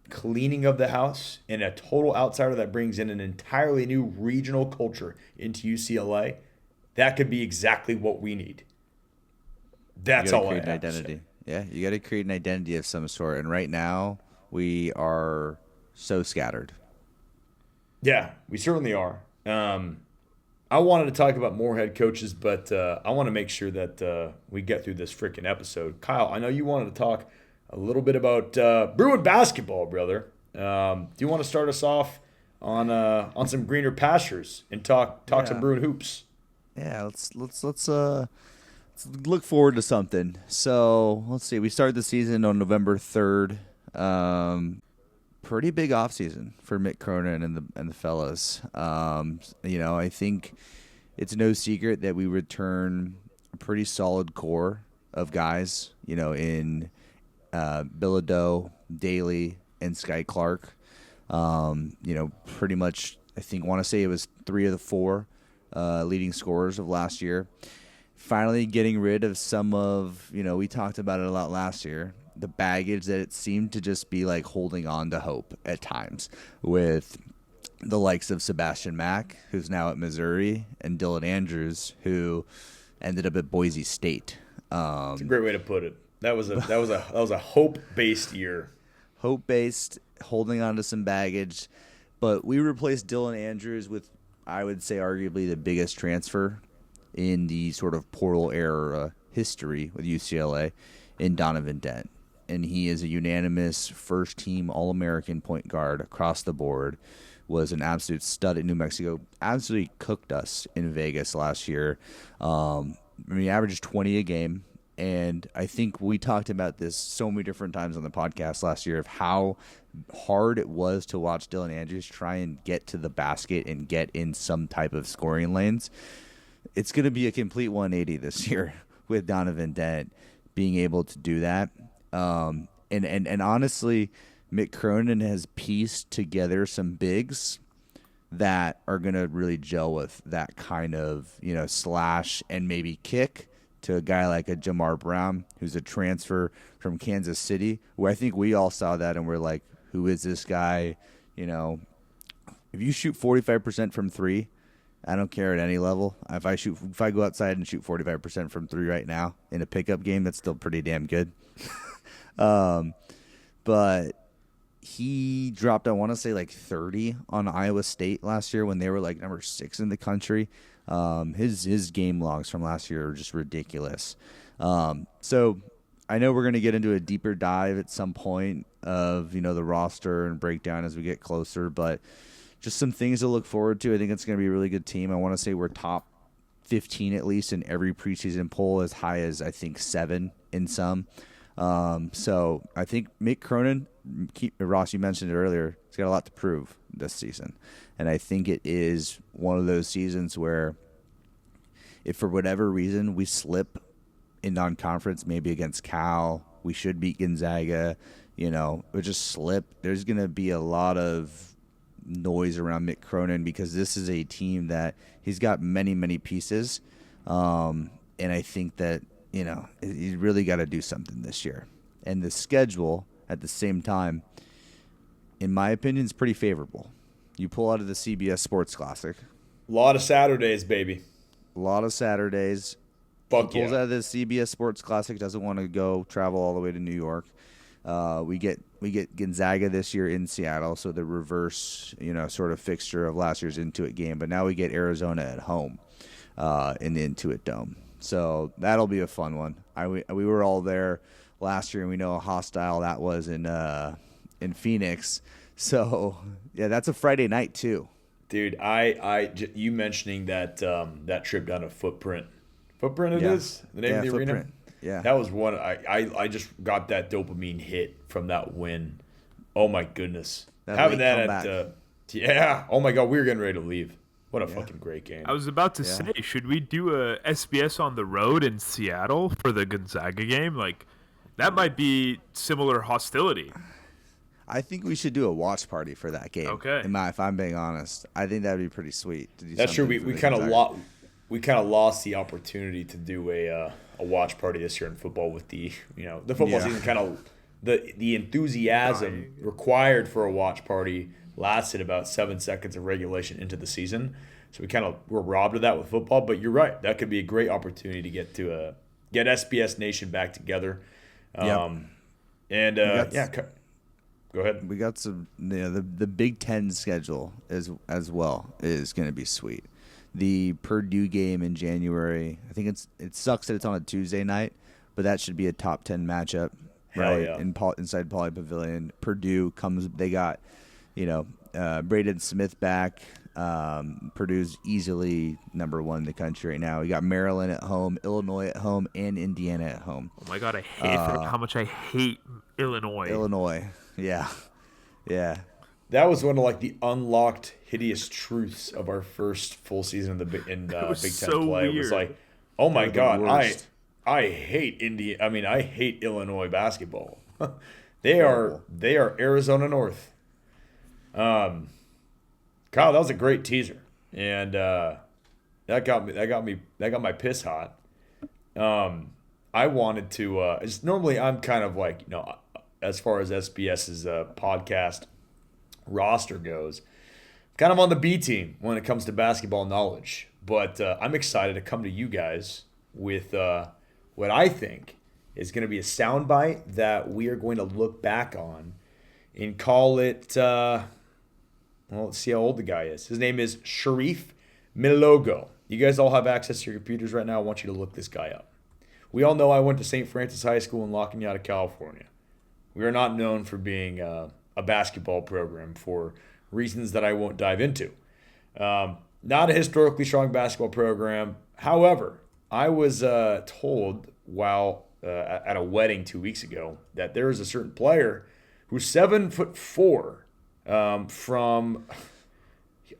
cleaning of the house and a total outsider that brings in an entirely new regional culture into UCLA, that could be exactly what we need. That's all I have. Identity. Yeah, you got to create an identity of some sort. And right now, we are so scattered. Yeah, we certainly are. I wanted to talk about more head coaches, but I want to make sure that we get through this freaking episode. Kyle, I know you wanted to talk a little bit about Bruin basketball, brother. Do you want to start us off on some greener pastures and talk some Bruin hoops? Yeah, let's look forward to something. So let's see. We started the season on November 3rd. Pretty big offseason for Mick Cronin and the fellas. I think it's no secret that we return a pretty solid core of guys. In Bilodeau, Daly, and Sky Clark. Pretty much. I want to say it was 3 of the 4 leading scorers of last year. Finally getting rid of some of, we talked about it a lot last year, the baggage that it seemed to just be like holding on to hope at times with the likes of Sebastian Mack, who's now at Missouri, and Dylan Andrews, who ended up at Boise State. That's a great way to put it. That was a hope-based year. Hope-based, holding on to some baggage. But we replaced Dylan Andrews with, I would say, arguably the biggest transfer in the sort of portal era history with UCLA in Donovan Dent. And he is a unanimous first-team All-American point guard across the board, was an absolute stud at New Mexico, absolutely cooked us in Vegas last year. He averaged 20 a game, and I think we talked about this so many different times on the podcast last year of how hard it was to watch Dylan Andrews try and get to the basket and get in some type of scoring lanes. It's going to be a complete 180 this year with Donovan Dent being able to do that. And honestly, Mick Cronin has pieced together some bigs that are going to really gel with that kind of, slash and maybe kick to a guy like a Jamar Brown, who's a transfer from Kansas City, where I think we all saw that and we're like, who is this guy? If you shoot 45% from 3, I don't care at any level. If I go outside and shoot 45% from 3 right now in a pickup game, that's still pretty damn good. But he dropped, I want to say, like 30 on Iowa State last year when they were like number 6 in the country. His game logs from last year are just ridiculous. So I know we're going to get into a deeper dive at some point of, the roster and breakdown as we get closer, but just some things to look forward to. I think it's going to be a really good team. I want to say we're top 15 at least in every preseason poll, as high as I think 7 in some. So I think Mick Cronin, Ross, you mentioned it earlier, he's got a lot to prove this season. And I think it is one of those seasons where if for whatever reason we slip in non-conference, maybe against Cal, we should beat Gonzaga, we just slip. There's going to be a lot of noise around Mick Cronin because this is a team that he's got many, many pieces. And I think that, he's really got to do something this year. And the schedule at the same time, in my opinion, is pretty favorable. You pull out of the CBS Sports Classic. A lot of Saturdays, baby. A lot of Saturdays. Fuck he pulls yeah. out of the CBS Sports Classic, doesn't want to go travel all the way to New York. We get Gonzaga this year in Seattle, so the reverse, sort of fixture of last year's Intuit game. But now we get Arizona at home in the Intuit Dome. So that'll be a fun one. We were all there last year, and we know how hostile that was in Phoenix. So yeah, that's a Friday night too. Dude, you mentioning that that trip down to Footprint it Yeah. is the name of the arena. Footprint. Yeah, That was one. I just got that dopamine hit from that win. Oh my goodness, having that at oh my god, we were getting ready to leave. What a fucking great game. I was about to say, should we do a SBS on the road in Seattle for the Gonzaga game? Like, that might be similar hostility. I think we should do a watch party for that game. Okay. If I'm being honest, I think that'd be pretty sweet to do. That's true. something We for the kind of Gonzaga. lost the opportunity to do a watch party this year in football with the football season kind of the enthusiasm required for a watch party lasted about 7 seconds of regulation into the season. So we kind of were robbed of that with football. But you're right. That could be a great opportunity to get SBS Nation back together. Yep. And Go ahead. We got some. The Big Ten schedule as well is going to be sweet. The Purdue game in January. I think it sucks that it's on a Tuesday night, but that should be a top 10 matchup, Hell right? yeah. Inside Pauley Pavilion. Purdue comes. They got, Braden Smith back. Purdue's easily number one in the country right now. We got Maryland at home, Illinois at home, and Indiana at home. Oh my God, I hate how much I hate Illinois. Yeah. That was one of like the unlocked hideous truths of our first full season in the Big Ten so play. It was weird. like, oh my They're the God, worst. I hate I hate Illinois basketball. They are Arizona North. Kyle, that was a great teaser, and that got my piss hot. I wanted to. Normally I'm kind of like, as far as SBS's podcast roster goes, kind of on the B team when it comes to basketball knowledge. But I'm excited to come to you guys with what I think is going to be a soundbite that we are going to look back on and call it. Let's see how old the guy is. His name is Sharif Milogo. You guys all have access to your computers right now. I want you to look this guy up. We all know I went to St. Francis High School in La Cañada, California. We are not known for being a basketball program for reasons that I won't dive into. Not a historically strong basketball program. However, I was told while at a wedding 2 weeks ago that there is a certain player who's 7'4", from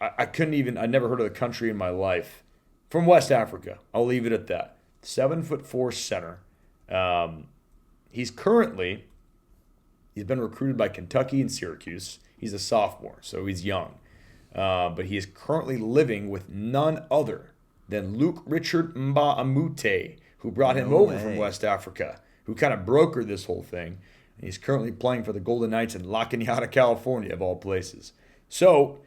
I never heard of the country in my life, from West Africa. I'll leave it at that. 7'4" center. He's been recruited by Kentucky and Syracuse. He's a sophomore, so he's young. But he is currently living with none other than Luke Richard Mbah-a-Moute, who brought him over from West Africa, who kind of brokered this whole thing. And he's currently playing for the Golden Knights in La Cañada, California, of all places. So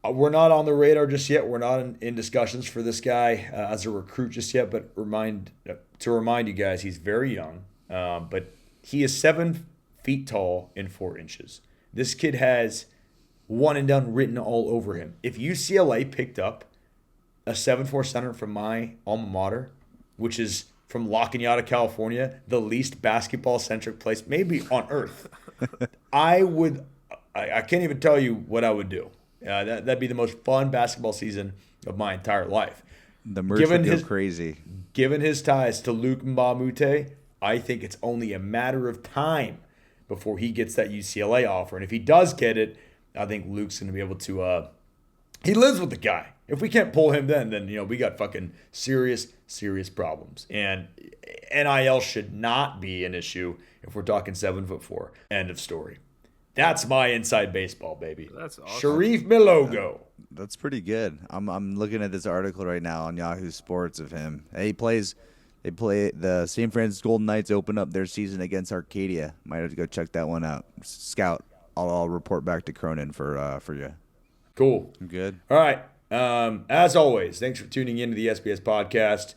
we're not on the radar just yet. We're not in discussions for this guy as a recruit just yet. But to remind you guys, he's very young. But he is 7 feet tall and 4 inches. This kid has one and done written all over him. If UCLA picked up a 7'4" center from my alma mater, which is from La Cañada, California, the least basketball-centric place maybe on earth, I can't even tell you what I would do. That'd be the most fun basketball season of my entire life. The merch would go crazy. Given his ties to Luke Mbah-a-Moute, I think it's only a matter of time before he gets that UCLA offer. And if he does get it, I think Luke's going to be able to he lives with the guy. If we can't pull him then we got fucking serious problems. And NIL should not be an issue if we're talking 7'4". End of story. That's my inside baseball, baby. That's awesome. Sharif Milogo. That's pretty good. I'm looking at this article right now on Yahoo Sports of him. They play the St. Francis Golden Knights open up their season against Arcadia. Might have to go check that one out. Scout. I'll report back to Cronin for you. Cool. Good. All right. As always, thanks for tuning in to the SBS podcast.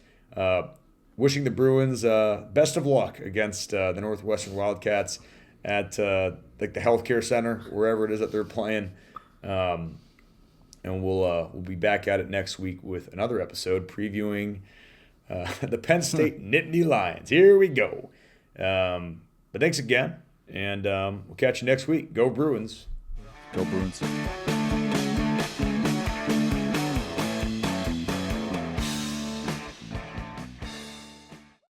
Wishing the Bruins best of luck against the Northwestern Wildcats at the healthcare center, wherever it is that they're playing. And we'll be back at it next week with another episode previewing the Penn State Nittany Lions. Here we go. But thanks again, and we'll catch you next week. Go Bruins. Go Bruins.